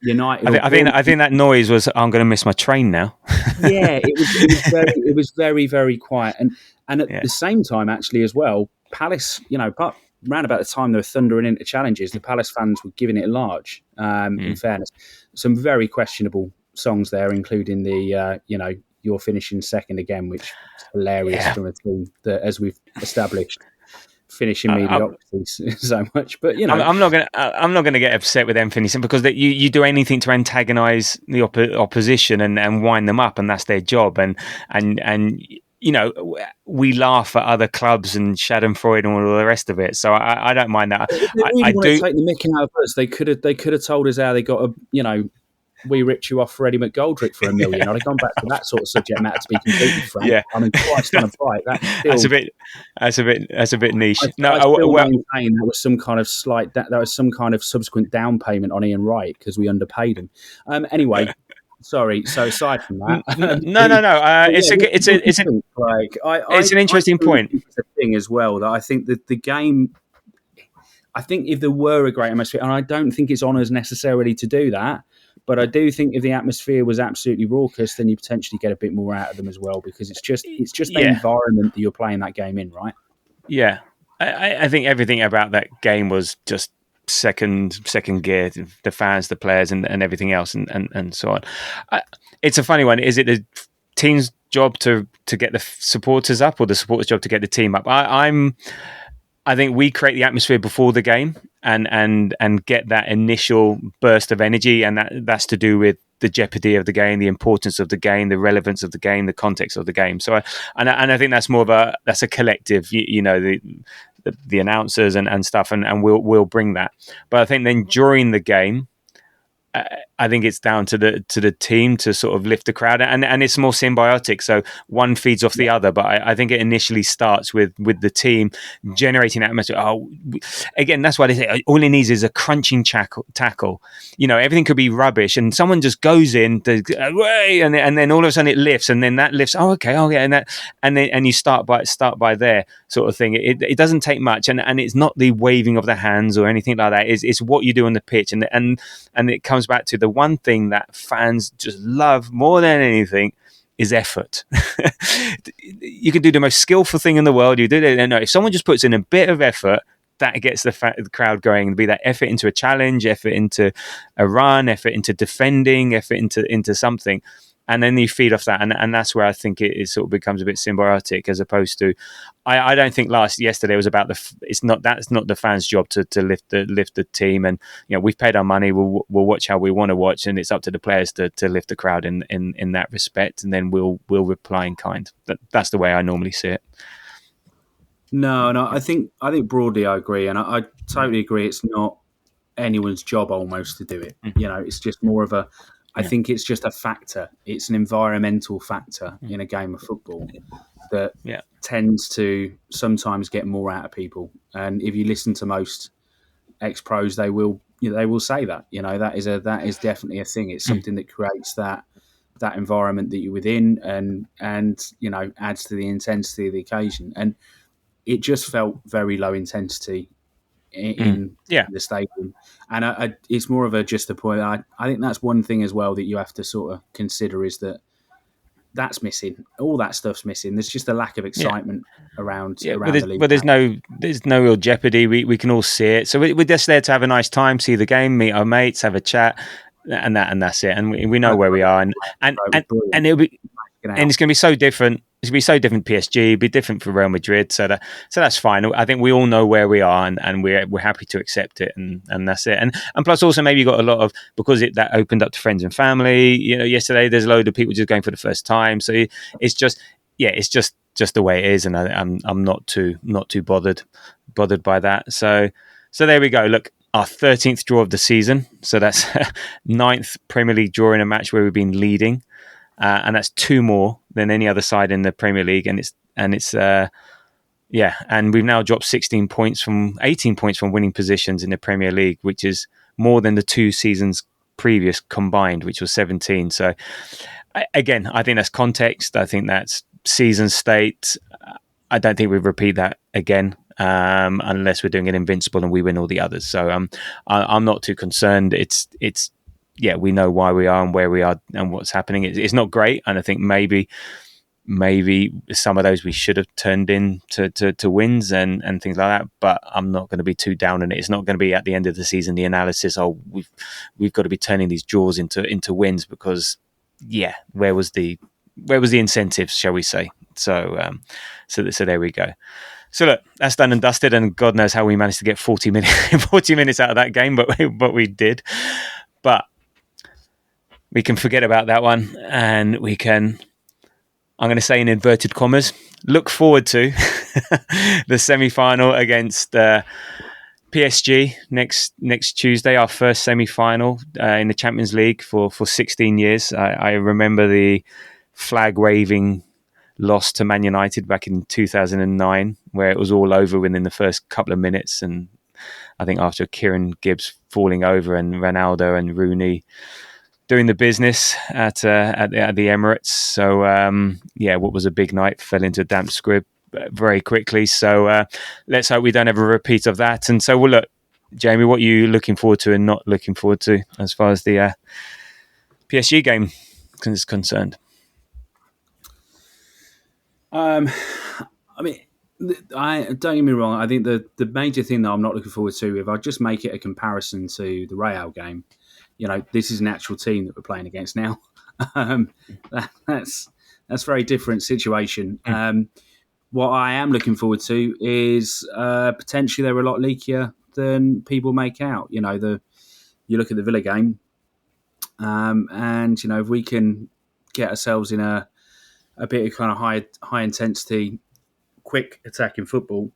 United I or think I think Bromley. I think that noise was I'm going to miss my train now. Yeah, it was very very quiet, and at Yeah. the same time actually as well, Palace, round about the time they were thundering into challenges, the Palace fans were giving it large. In Mm. fairness, some very questionable songs there, including the you're finishing second again, which is hilarious Yeah. from a team that, as we've established, finish in I, mediocrity so much. But I'm not going. I'm not going to get upset with them finishing because you do anything to antagonise the opposition and wind them up, and that's their job. And we laugh at other clubs and Schadenfreude and all the rest of it. So I don't mind that. if they I really want do. to take the mick out of us, they could have told us how they got we ripped you off for Eddie McGoldrick for $1 million. I'd have gone back to that sort of subject matter, to be completely frank. Yeah. I mean, Christ on a bike. That's a bit niche. No. I still maintain that was some kind of that was some kind of subsequent down payment on Ian Wright because we underpaid him. Anyway, sorry. So aside from that, No. It's an I interesting truly point. think it's a thing as well that I think that the game. I think if there were a great atmosphere, and I don't think it's on us necessarily to do that, but I do think if the atmosphere was absolutely raucous, then you potentially get a bit more out of them as well because it's just the Yeah. environment that you're playing that game in, right? Yeah, I think everything about that game was just second gear. The fans, the players, and everything else, and so on. It's a funny one. Is it the team's job to get the supporters up, or the supporters' job to get the team up? I think we create the atmosphere before the game and get that initial burst of energy, and that's to do with the jeopardy of the game, the importance of the game, the relevance of the game, the context of the game. So, I think that's more of a collective, the announcers and stuff, and we'll bring that. But I think then during the game, I think it's down to the team to sort of lift the crowd, and it's more symbiotic. So one feeds off the other, but I think it initially starts with the team generating atmosphere. Again, that's why they say all it needs is a crunching tackle. Everything could be rubbish, and someone just goes in, and then all of a sudden it lifts, and then that lifts. Oh, okay, and you start by there sort of thing. It doesn't take much, and it's not the waving of the hands or anything like that. It's what you do on the pitch, and it comes back to the one thing that fans just love more than anything is effort. You can do the most skillful thing in the world. You do it. No, if someone just puts in a bit of effort, that gets the crowd going. Be that effort into a challenge, effort into a run, effort into defending, effort into something. And then you feed off that, and that's where I think it sort of becomes a bit symbiotic, as opposed to, I don't think yesterday was about that's not the fans' job to lift the team, and we've paid our money, we'll watch how we want to watch, and it's up to the players to lift the crowd in that respect, and then we'll reply in kind. That's the way I normally see it. No, I think broadly I agree, and I totally agree. It's not anyone's job almost to do it. Mm. You know, it's just more of a. I Yeah. think it's just a factor. It's an environmental factor in a game of football that Yeah. tends to sometimes get more out of people. And if you listen to most ex-pros, they will say that. You know, that is definitely a thing. It's Mm. something that creates that environment that you're within, and you know, adds to the intensity of the occasion. And it just felt very low intensity Mm. in Yeah. the stadium, and it's more of just a point. I think that's one thing as well that you have to sort of consider is that that's missing. All that stuff's missing. There's just a lack of Yeah. excitement around Yeah, the league. there's no real jeopardy. We can all see it, so we're just there to have a nice time, see the game, meet our mates, have a chat, and that's it. And we know where we are, and and and it'll be and it's going to be so different. It's going to be so different. PSG, it'll be different for Real Madrid, so that's fine. I think we all know where we are, and we're happy to accept it, and that's it. And plus, also maybe you got a lot of because that opened up to friends and family. You know, yesterday there's a load of people just going for the first time, so it's just it's just the way it is, and I'm not too bothered by that. So there we go. Look, our 13th draw of the season, so that's 9th Premier League draw in a match where we've been leading. And that's 2 more than any other side in the Premier League, and and we've now dropped 18 points from winning positions in the Premier League, which is more than the 2 seasons previous combined, which was 17. So again, I think that's context. I think that's season state. I don't think we repeat that again. Unless we're doing an invincible and we win all the others. So I'm not too concerned. It's we know why we are and where we are and what's happening. It's not great, and I think maybe some of those we should have turned in to wins and things like that. But I'm not going to be too down on it. It's not going to be at the end of the season the analysis. Oh, we've got to be turning these draws into wins because where was the incentives, shall we say? So there we go. So look, that's done and dusted, and God knows how we managed to get 40 minutes out of that game, but we did. But we can forget about that one, and we can, I'm going to say in inverted commas, look forward to the semi-final against PSG next Tuesday, our first semi-final in the Champions League for 16 years. I remember the flag-waving loss to Man United back in 2009, where it was all over within the first couple of minutes, and I think after Kieran Gibbs falling over and Ronaldo and Rooney doing the business at the Emirates. So what was a big night fell into a damp squib very quickly. So let's hope we don't have a repeat of that. And so, well, look, Jamie, what are you looking forward to and not looking forward to as far as the PSG game is concerned? I mean, I don't get me wrong. I think the major thing that I'm not looking forward to, if I just make it a comparison to the Real game, you know, this is an actual team that we're playing against now. That's a very different situation. What I am looking forward to is potentially they're a lot leakier than people make out. You know, you look at the Villa game, and you know, if we can get ourselves in a bit of kind of high intensity, quick attacking football,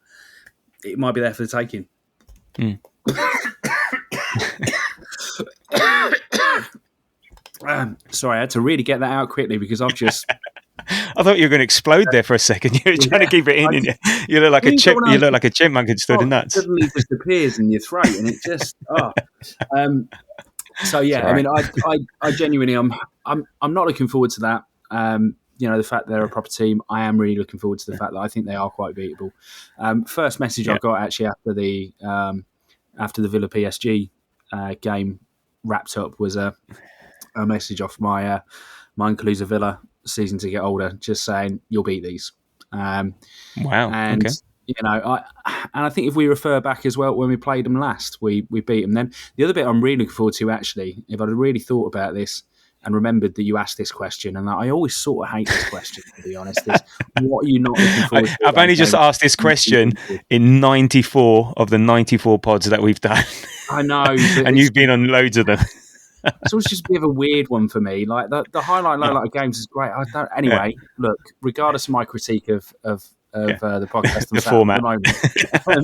it might be there for the taking. Sorry, I had to really get that out quickly because I've just. I thought you were going to explode there for a second. You were trying to keep it in. You look like a chip. You look like a chipmunk and stood in nuts. Suddenly just appears in your throat, and it just. So yeah, right. I mean, I genuinely, I'm not looking forward to that. You know, the fact they're a proper team, I am really looking forward to the fact that I think they are quite beatable. First message I got actually after the Villa PSG game wrapped up was a message off my uncle who's a Villa season to get older, just saying you'll beat these. Wow. And okay. You know, I think if we refer back as well when we played them last, we beat them. Then the other bit I'm really looking forward to, actually, if I'd really thought about this and remembered that you asked this question, and I always sort of hate this question, to be honest, is what are you not looking forward to? I've only just asked this question in 94 of the 94 pods that we've done. I know. And you've been on loads of them. It's always just a bit of a weird one for me. Like the highlight low light of games is great. Anyway, look, regardless of my critique of of the podcast I'm The sat at the format. moment. Um,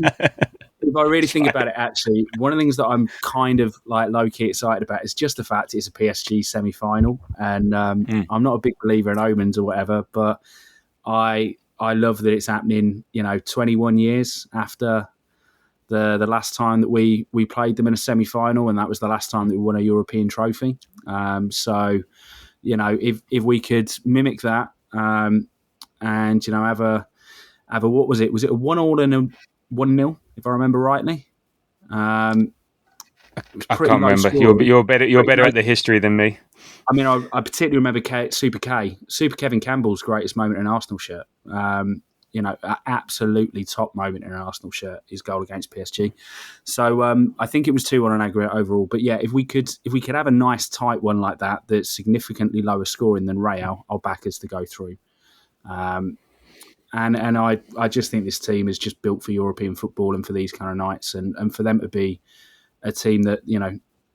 if I really think about it, actually, one of the things that I'm kind of like low key excited about is just the fact it's a PSG semi final, and I'm not a big believer in omens or whatever, but I love that it's happening. 21 years after the last time that we played them in a semi final, and that was the last time that we won a European trophy. So if we could mimic that, and have a what was it? Was it a 1-1 and a 1-0, if I remember rightly? It was I pretty can't low remember. You're scoring. you're better. You're Pretty better low. at the history than me. I mean, I particularly remember Super K. Super Kevin Campbell's greatest moment in an Arsenal shirt. Absolutely top moment in an Arsenal shirt, his goal against PSG. So I think it was 2-1 on aggregate overall. But yeah, if we could have a nice tight one like that that's significantly lower scoring than Real, I'll back us to go through. And I just think this team is just built for European football and for these kind of nights, and for them to be a team that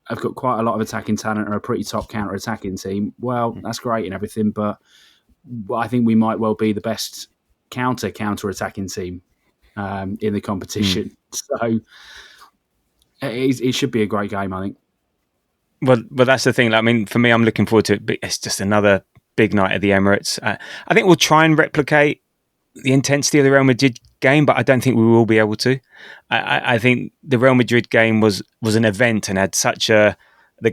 have got quite a lot of attacking talent and are a pretty top counter-attacking team. Well, that's great and everything, but I think we might well be the best counter-attacking team in the competition. So it should be a great game, I think. Well, that's the thing. I mean, for me, I'm looking forward to it. But it's just another big night at the Emirates. I think we'll try and replicate the intensity of the Real Madrid game, but I don't think we will be able to. I think the Real Madrid game was an event and had such the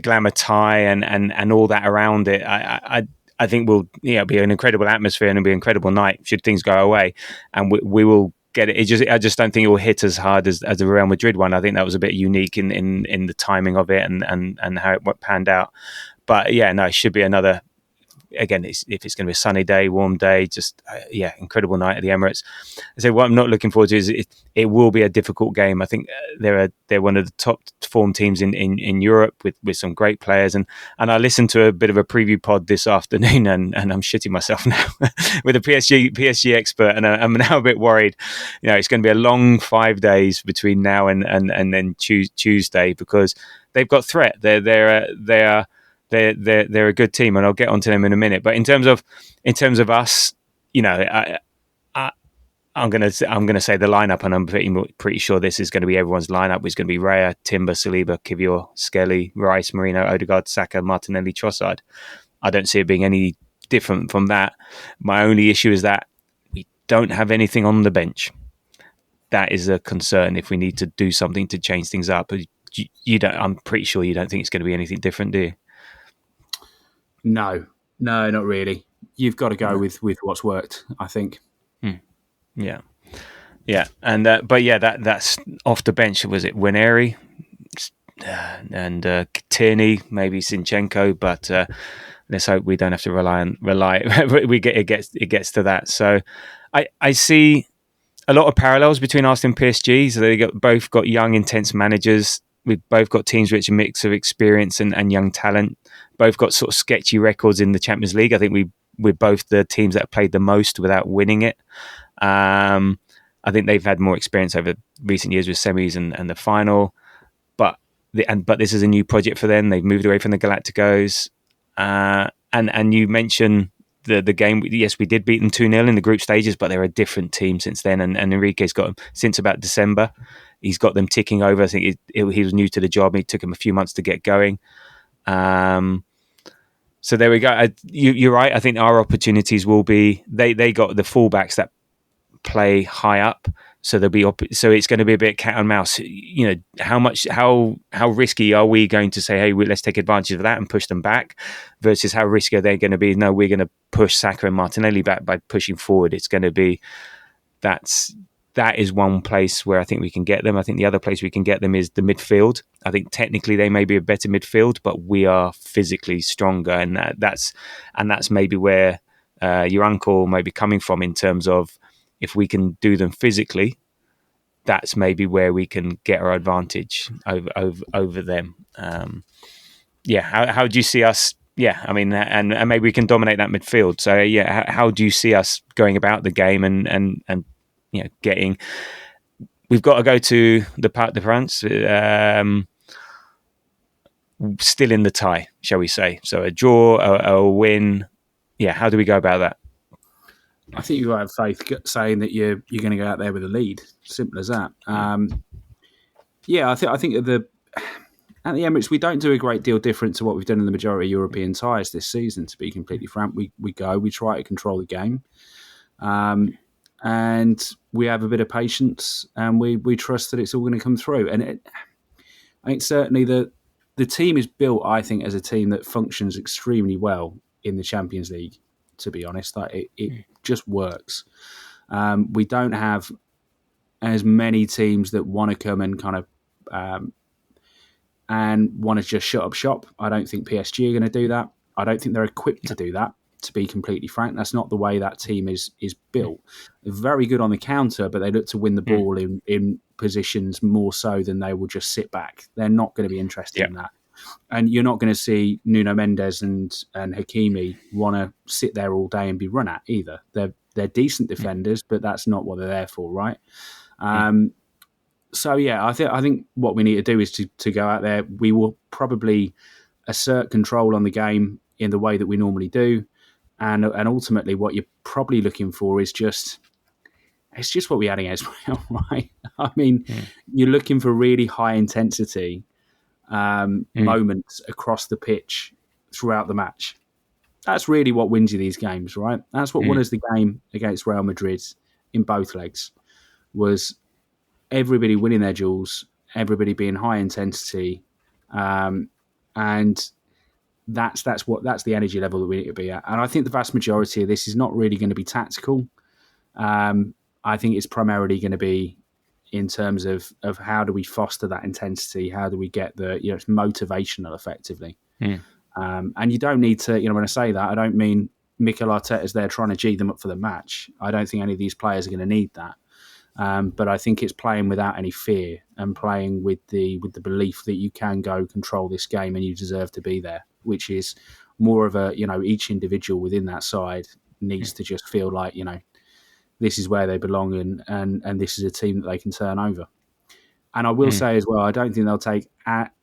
glamour tie and all that around it. I think we'll be an incredible atmosphere and it'll be an incredible night should things go away, and we will get it. I just don't think it will hit as hard as the Real Madrid one. I think that was a bit unique in the timing of it and how it panned out. But yeah, no, it should be another. Again, if it's going to be a sunny day, warm day, just incredible night at the Emirates. So what I'm not looking forward to is it will be a difficult game. I think they're one of the top form teams in Europe with some great players. And I listened to a bit of a preview pod this afternoon, and I'm shitting myself now with a PSG expert, and I'm now a bit worried. It's going to be a long 5 days between now and then Tuesday, because they've got threat. They're a good team, and I'll get onto them in a minute. But in terms of us, I'm gonna say the lineup, and I'm pretty sure this is going to be everyone's lineup. It's going to be Raya, Timber, Saliba, Kivior, Skelly, Rice, Marino, Odegaard, Saka, Martinelli, Trossard. I don't see it being any different from that. My only issue is that we don't have anything on the bench. That is a concern if we need to do something to change things up. You don't. I'm pretty sure you don't think it's going to be anything different, do you? No, not really. You've got to go with what's worked, I think. Yeah, and but yeah, that's off the bench. Was it Winery and Tierney, maybe Zinchenko? But let's hope we don't have to rely. It gets to that. So I see a lot of parallels between Arsenal and PSG. So they both got young, intense managers. We've both got teams which are a mix of experience and young talent. Both got sort of sketchy records in the Champions League. I think we're both the teams that have played the most without winning it. I think they've had more experience over recent years with semis and the final. But this is a new project for them. They've moved away from the Galacticos. And you mentioned the game. Yes, we did beat them 2-0 in the group stages, but they're a different team since then. And Enrique's got them since about December. He's got them ticking over. I think he was new to the job. It took him a few months to get going. So there we go. You're right. I think our opportunities will be they got the fullbacks that play high up, so so it's going to be a bit cat and mouse. How risky are we going to say, hey, let's take advantage of that and push them back, versus how risky are they going to be? No, we're going to push Saka and Martinelli back by pushing forward. It's going to be that is one place where I think we can get them. I think the other place we can get them is the midfield. I think technically they may be a better midfield, but we are physically stronger, and that's maybe where your uncle may be coming from in terms of, if we can do them physically, that's maybe where we can get our advantage over them. How do you see us? Yeah, I mean, and maybe we can dominate that midfield. So yeah, how do you see us going about the game and getting? We've got to go to the Parc de France, still in the tie, shall we say? So a draw, a win. Yeah, how do we go about that? I think you have faith saying that you're going to go out there with a lead. Simple as that. Yeah, I think at the Emirates we don't do a great deal different to what we've done in the majority of European ties this season. To be completely frank, we try to control the game, and we have a bit of patience, and we trust that it's all going to come through. And I think certainly the team is built, I think, as a team that functions extremely well in the Champions League. To be honest, like it just works. We don't have as many teams that want to come and kind of and want to just shut up shop. I don't think PSG are going to do that. I don't think they're equipped to do that. To be completely frank, that's not the way that team is built. They're very good on the counter, but they look to win the ball in positions more so than they will just sit back. They're not going to be interested in that. And you're not going to see Nuno Mendes and Hakimi want to sit there all day and be run at either. They're decent defenders, but that's not what they're there for, right? So yeah, I think what we need to do is to go out there. We will probably assert control on the game in the way that we normally do, and ultimately, what you're probably looking for is just what we had against Real, right? I mean, you're looking for really high intensity moments across the pitch throughout the match. That's really what wins you these games, right? That's what won us the game against Real Madrid in both legs, was everybody winning their duels, everybody being high intensity, and that's the energy level that we need to be at. And I think the vast majority of this is not really going to be tactical. I think it's primarily going to be in terms of how do we foster that intensity, how do we get it's motivational effectively. And you don't need to, when I say that, I don't mean Mikel Arteta's there trying to G them up for the match. I don't think any of these players are going to need that. But I think it's playing without any fear and playing with the belief that you can go control this game and you deserve to be there, which is more of a, each individual within that side needs to just feel like, this is where they belong and this is a team that they can turn over. And I will say as well, I don't think they'll take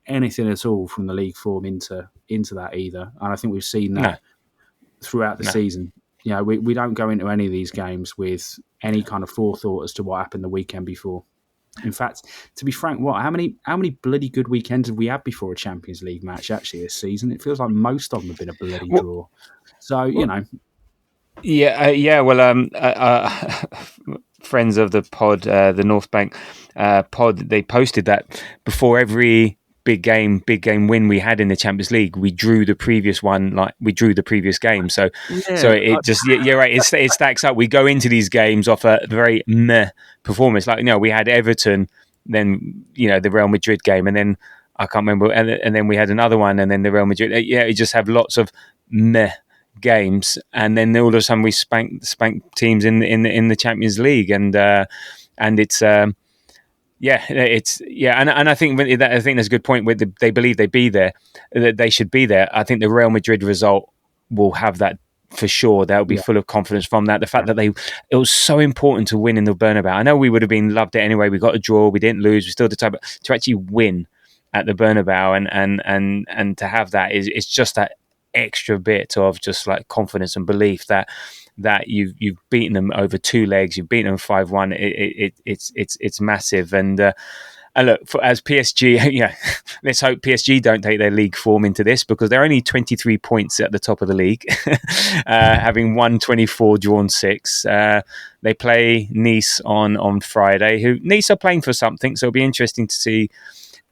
anything at all from the league form into that either. And I think we've seen that throughout the season. We don't go into any of these games with any kind of forethought as to what happened the weekend before. In fact, to be frank, how many bloody good weekends have we had before a Champions League match actually this season? It feels like most of them have been a bloody draw. So, friends of the pod, the North Bank pod, they posted that before every big game win we had in the Champions League, we drew the previous one, like we drew the previous game. So it just, you're right, it stacks up. We go into these games off a very meh performance. Like, we had Everton, then, the Real Madrid game, and then I can't remember, and then we had another one, and then the Real Madrid. You just have lots of meh games, and then all of a sudden we spank teams in the Champions League, and it's and I think that's a good point. With they believe they be there, that they should be there. I think the Real Madrid result will have that for sure. They'll be full of confidence from that. The fact that it was so important to win in the Bernabeu. I know we would have been loved it anyway. We got a draw, we didn't lose, we still did, but to actually win at the Bernabeu and to have that is just that extra bit of just like confidence and belief that you've beaten them over two legs, you've beaten them 5-1. It's massive. And look, as PSG, let's hope PSG don't take their league form into this, because they're only 23 points at the top of the league, having won 24, drawn 6. They play Nice on Friday, who Nice are playing for something, so it'll be interesting to see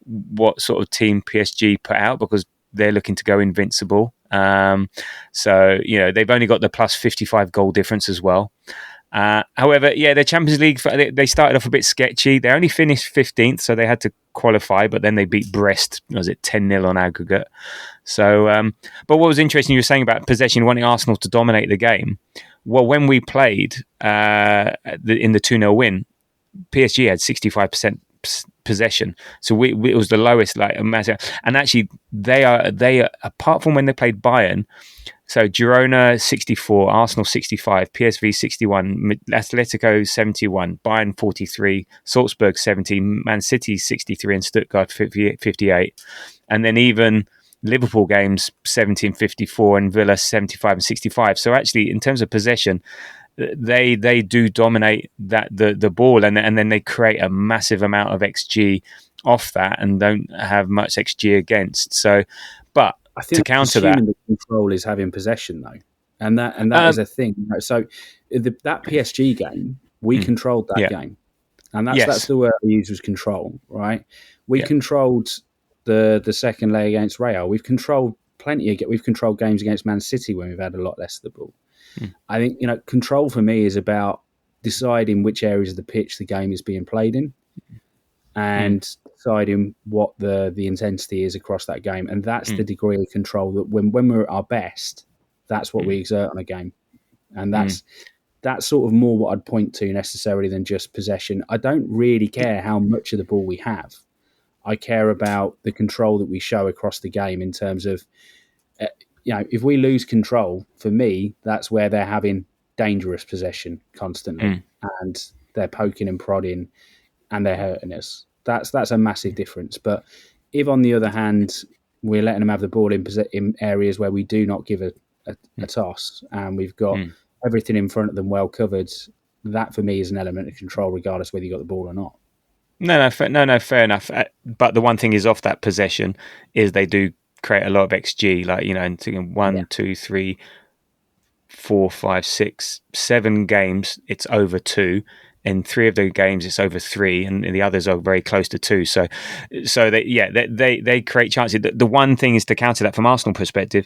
what sort of team PSG put out, because they're looking to go invincible. So they've only got the plus 55 goal difference as well. However, the Champions League, they started off a bit sketchy. They only finished 15th, so they had to qualify, but then they beat Brest, 10-0 on aggregate. So, but what was interesting, you were saying about possession, wanting Arsenal to dominate the game. Well, when we played in the 2-0 win, PSG had 65% possession, so it was the lowest, like a massive. And actually, they are apart from when they played Bayern. So Girona 64, Arsenal 65, PSV 61, Atletico 71, Bayern 43, Salzburg 70, Man City 63, and Stuttgart 58. And then even Liverpool games 17-54 and Villa 75 and 65. So actually, in terms of possession, they do dominate the ball, and then they create a massive amount of XG off that, and don't have much XG against. So, but I to think that's counter that, assuming the control is having possession though, and that is um, a thing. So that PSG game, we mm, controlled that yeah, game, and that's yes, the word we use was control, right? We yeah, controlled the second leg against Real. We've controlled games against Man City when we've had a lot less of the ball. mm, I think control for me is about deciding which areas of the pitch the game is being played in, mm, and deciding what the intensity is across that game, and that's the mm, degree of control that when we're at our best, that's what mm, we exert on a game, and mm, that's sort of more what I'd point to necessarily than just possession. I don't really care how much of the ball we have. I care about the control that we show across the game in terms of, uh, if we lose control, for me, that's where they're having dangerous possession constantly, mm. and they're poking and prodding and they're hurting us. That's a massive difference. But if, on the other hand, we're letting them have the ball in areas where we do not give a toss, and we've got Mm. everything in front of them well covered, that for me is an element of control, regardless whether you got the ball or not. No, fair enough. But the one thing is off that possession is they do create a lot of XG, like and thinking Yeah, 1, 2, 3, 4, 5, 6, 7 games, it's over 2. In 3 of the games, it's over 3, and the others are very close to 2. So they create chances. The one thing is to counter that from Arsenal perspective.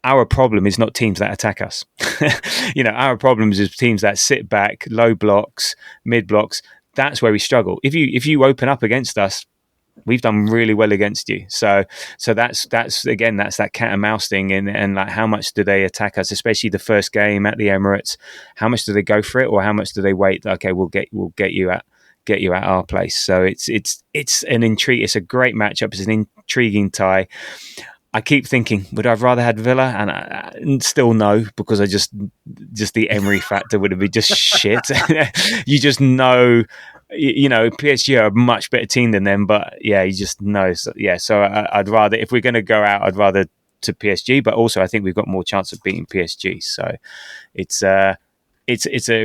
Our problem is not teams that attack us. Our problems is teams that sit back, low blocks, mid blocks. That's where we struggle. If you open up against us, we've done really well against you. So that's again, that's that cat and mouse thing, and like, how much do they attack us, especially the first game at the Emirates? How much do they go for it, or how much do they wait? Okay, we'll get you at our place. So it's a great matchup. It's an intriguing tie. I keep thinking, would I have rather had Villa? And still no, because I just the Emery factor would have been just shit. You just know, PSG are a much better team than them, but yeah, you just know. So I'd rather, if we're going to go out, I'd rather to PSG, but also I think we've got more chance of beating PSG. So it's a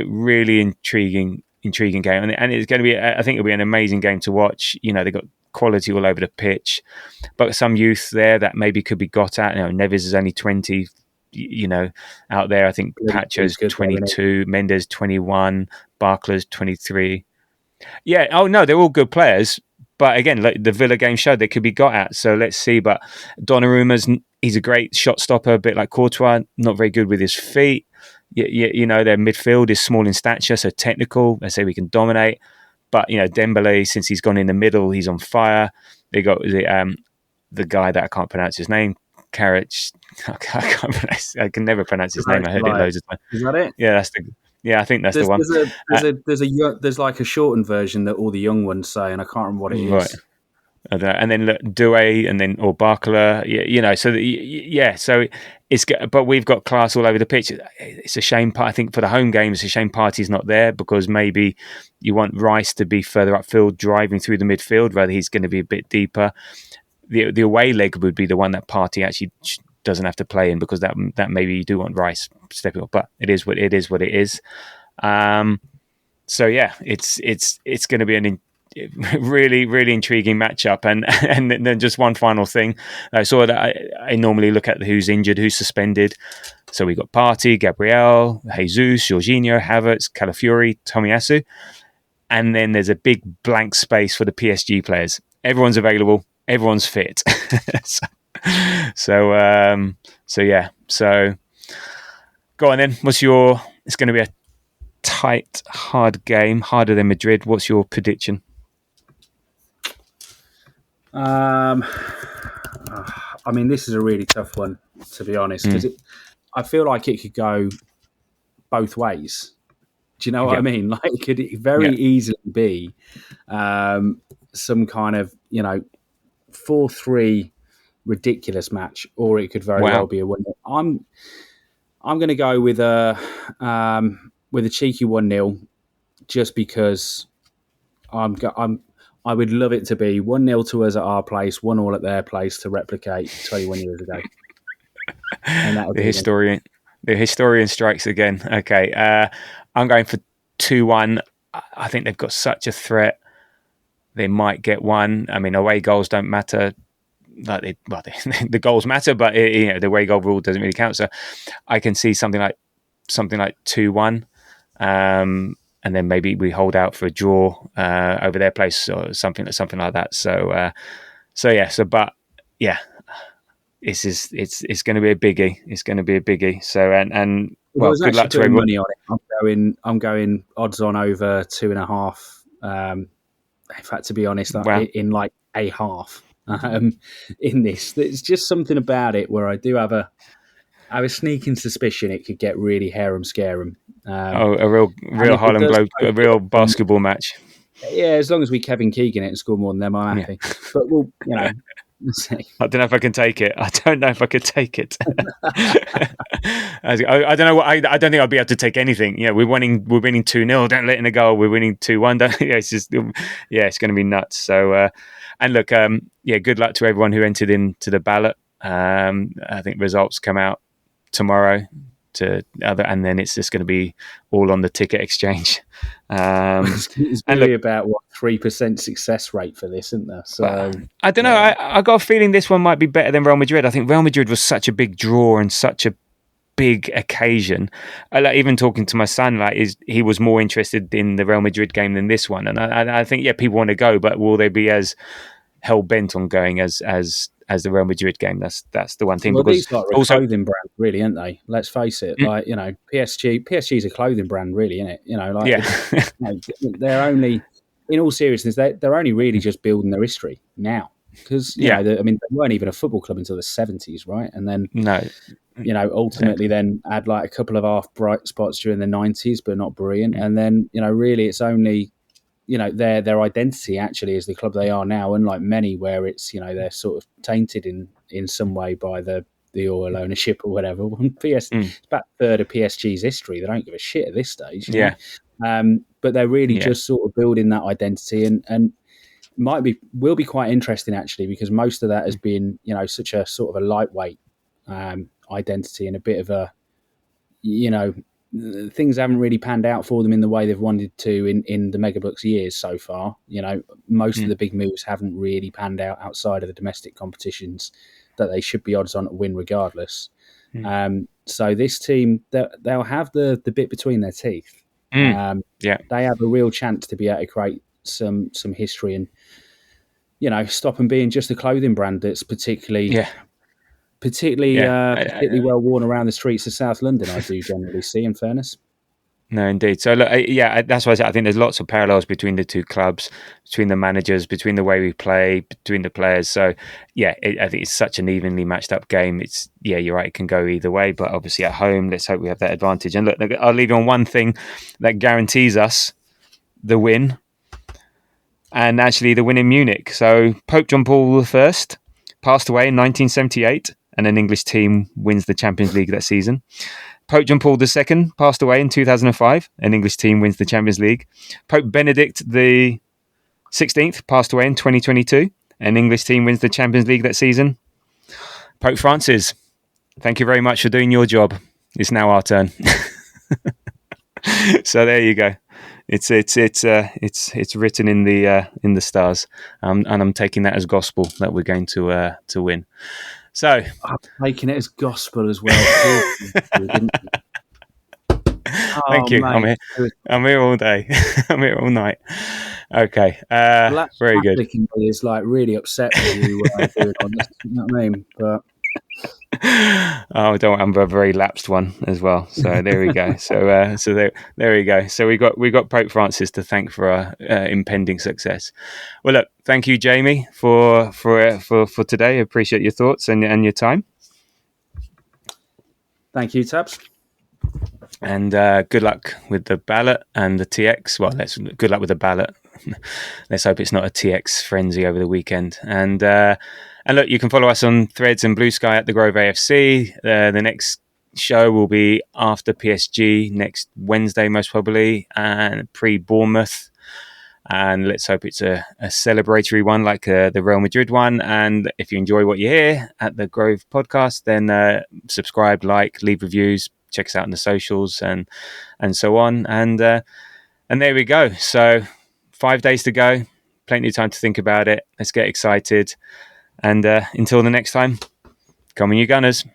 really intriguing game, and it's going to be, I think it'll be an amazing game to watch. They've got quality all over the pitch, but some youth there that maybe could be got at. Neves is only 20, out there. I think he's Pacho's good though, isn't 22, Mendes 21, Barkla's 23. Yeah. Oh no, they're all good players. But again, like the Villa game showed, they could be got at. So let's see. But he's a great shot stopper, a bit like Courtois, not very good with his feet. Their midfield is small in stature, so technical. They say we can dominate. But Dembele, since he's gone in the middle, he's on fire. They got the guy that I can't pronounce his name, Carriage. I can never pronounce his name. I heard it he? loads of times. Is that it? Yeah, I think that's the There's one. there's like a shortened version that all the young ones say, and I can't remember what it Right. is. And then Due, and then or Barkler, so but we've got class all over the pitch. It's a shame. I think for the home game, it's a shame Partey's not there, because maybe you want Rice to be further upfield, driving through the midfield, rather he's going to be a bit deeper. The away leg would be the one that Partey actually doesn't have to play in, because that maybe you do want Rice stepping up, but it is what it is. So yeah, it's going to be an really, really intriguing matchup. And then just one final thing. I saw that I normally look at who's injured, who's suspended. So we got Partey, Gabriel, Jesus, Jorginho, Havertz, Calafiori, Tomiyasu. And then there's a big blank space for the PSG players. Everyone's available. Everyone's fit. So yeah. So go on then. It's going to be a tight, hard game, harder than Madrid. What's your prediction? I mean, this is a really tough one, to be honest, because I feel like it could go both ways. Do you know what I Yeah. mean? Like, it could very Yeah. easily be some kind of 4-3 ridiculous match, or it could very well Wow. be a win. I'm going to go with a cheeky 1-0, just because I would love it to be 1-0 to us at our place, 1-1 at their place, to replicate 21 years ago. And that would The be historian, The historian strikes again. Okay, I'm going for 2-1. I think they've got such a threat. They might get one. I mean, away goals don't matter. The goals matter, but the away goal rule doesn't really count. So I can see something like 2-1, and then maybe we hold out for a draw over their place or something like that. But yeah, it's going to be a biggie. It's going to be a biggie. So and Well, I well, was good actually luck to putting everyone. money on it. I'm going odds on over 2.5. In fact, to be honest, Wow. in like a half in this, there's just something about it where I do have a sneaking suspicion it could get really harem scarum. Oh, a And real if it Harlem does, Globe, a real basketball match. yeah, as long as we Kevin Keegan it and score more than them, I'm Yeah. happy. But we'll see. I don't know if I can take it. I don't know if I could take it. I don't know. I don't think I'll be able to take anything. We're winning 2-0. Don't let in a goal. We're winning 2-1. It's just, it's going to be nuts. So, and look, good luck to everyone who entered into the ballot. I think results come out tomorrow. And then it's just going to be all on the ticket exchange. It's going to be about 3% success rate for this, isn't there? So I don't know. I got a feeling this one might be better than Real Madrid. I think Real Madrid was such a big draw and such a big occasion. Even talking to my son, he was more interested in the Real Madrid game than this one. And I think people want to go, but will they be as hell bent on going as the Real Madrid game? That's the one thing. Well, Because these are a also, clothing brand, really, aren't they? Let's face it. PSG's a clothing brand, really, isn't it? They're only, in all seriousness, they're only really just building their history now. Because they weren't even a football club until the 70s, right? And then no, ultimately then had like a couple of half bright spots during the 90s, but not brilliant. And then really it's only their identity actually is the club they are now, unlike many where it's they're sort of tainted in some way by the oil ownership or whatever. It's about a third of PSG's history. They don't give a shit at this stage, but they're really just sort of building that identity, and will be quite interesting actually, because most of that has been such a sort of a lightweight identity and a bit of a things haven't really panned out for them in the way they've wanted to in the Megabucks years so far. Most of the big moves haven't really panned out outside of the domestic competitions that they should be odds on to win regardless. So this team, they'll have the bit between their teeth. They have a real chance to be able to create some history and stop them being just a clothing brand that's particularly well worn around the streets of South London. I do generally see, in fairness. No, indeed. So, look, that's why I think there's lots of parallels between the two clubs, between the managers, between the way we play, between the players. So, I think it's such an evenly matched up game. It's, you're right, it can go either way, but obviously at home, let's hope we have that advantage. And look, I'll leave you on one thing that guarantees us the win, and actually the win in Munich. So, Pope John Paul I passed away in 1978, and an English team wins the Champions League that season. Pope John Paul II passed away in 2005. An English team wins the Champions League. Pope Benedict the 16th passed away in 2022. An English team wins the Champions League that season. Pope Francis, thank you very much for doing your job. It's now our turn. So there you go. It's written in the stars, and I'm taking that as gospel that we're going to win. So I'm taking it as gospel as well. Thank you. Mate. I'm here all day. I'm here all night. Okay. Very good. Is like really upset with you doing on this. You know what I mean? But I'm a very lapsed one as well. So there we go. So there we go. So we got Pope Francis to thank for our impending success. Well, look, thank you, Jamie, for today. I appreciate your thoughts and your time. Thank you, Tabs. And good luck with the ballot and the TX. Well, good luck with the ballot. Let's hope it's not a TX frenzy over the weekend. And look, you can follow us on Threads and Blue Sky at the Grove AFC. The next show will be after PSG next Wednesday, most probably, and pre-Bournemouth. And let's hope it's a celebratory one like the Real Madrid one. And if you enjoy what you hear at the Grove podcast, then subscribe, leave reviews, check us out on the socials and so on. And there we go. So 5 days to go. Plenty of time to think about it. Let's get excited. And until the next time, come on, you Gunners.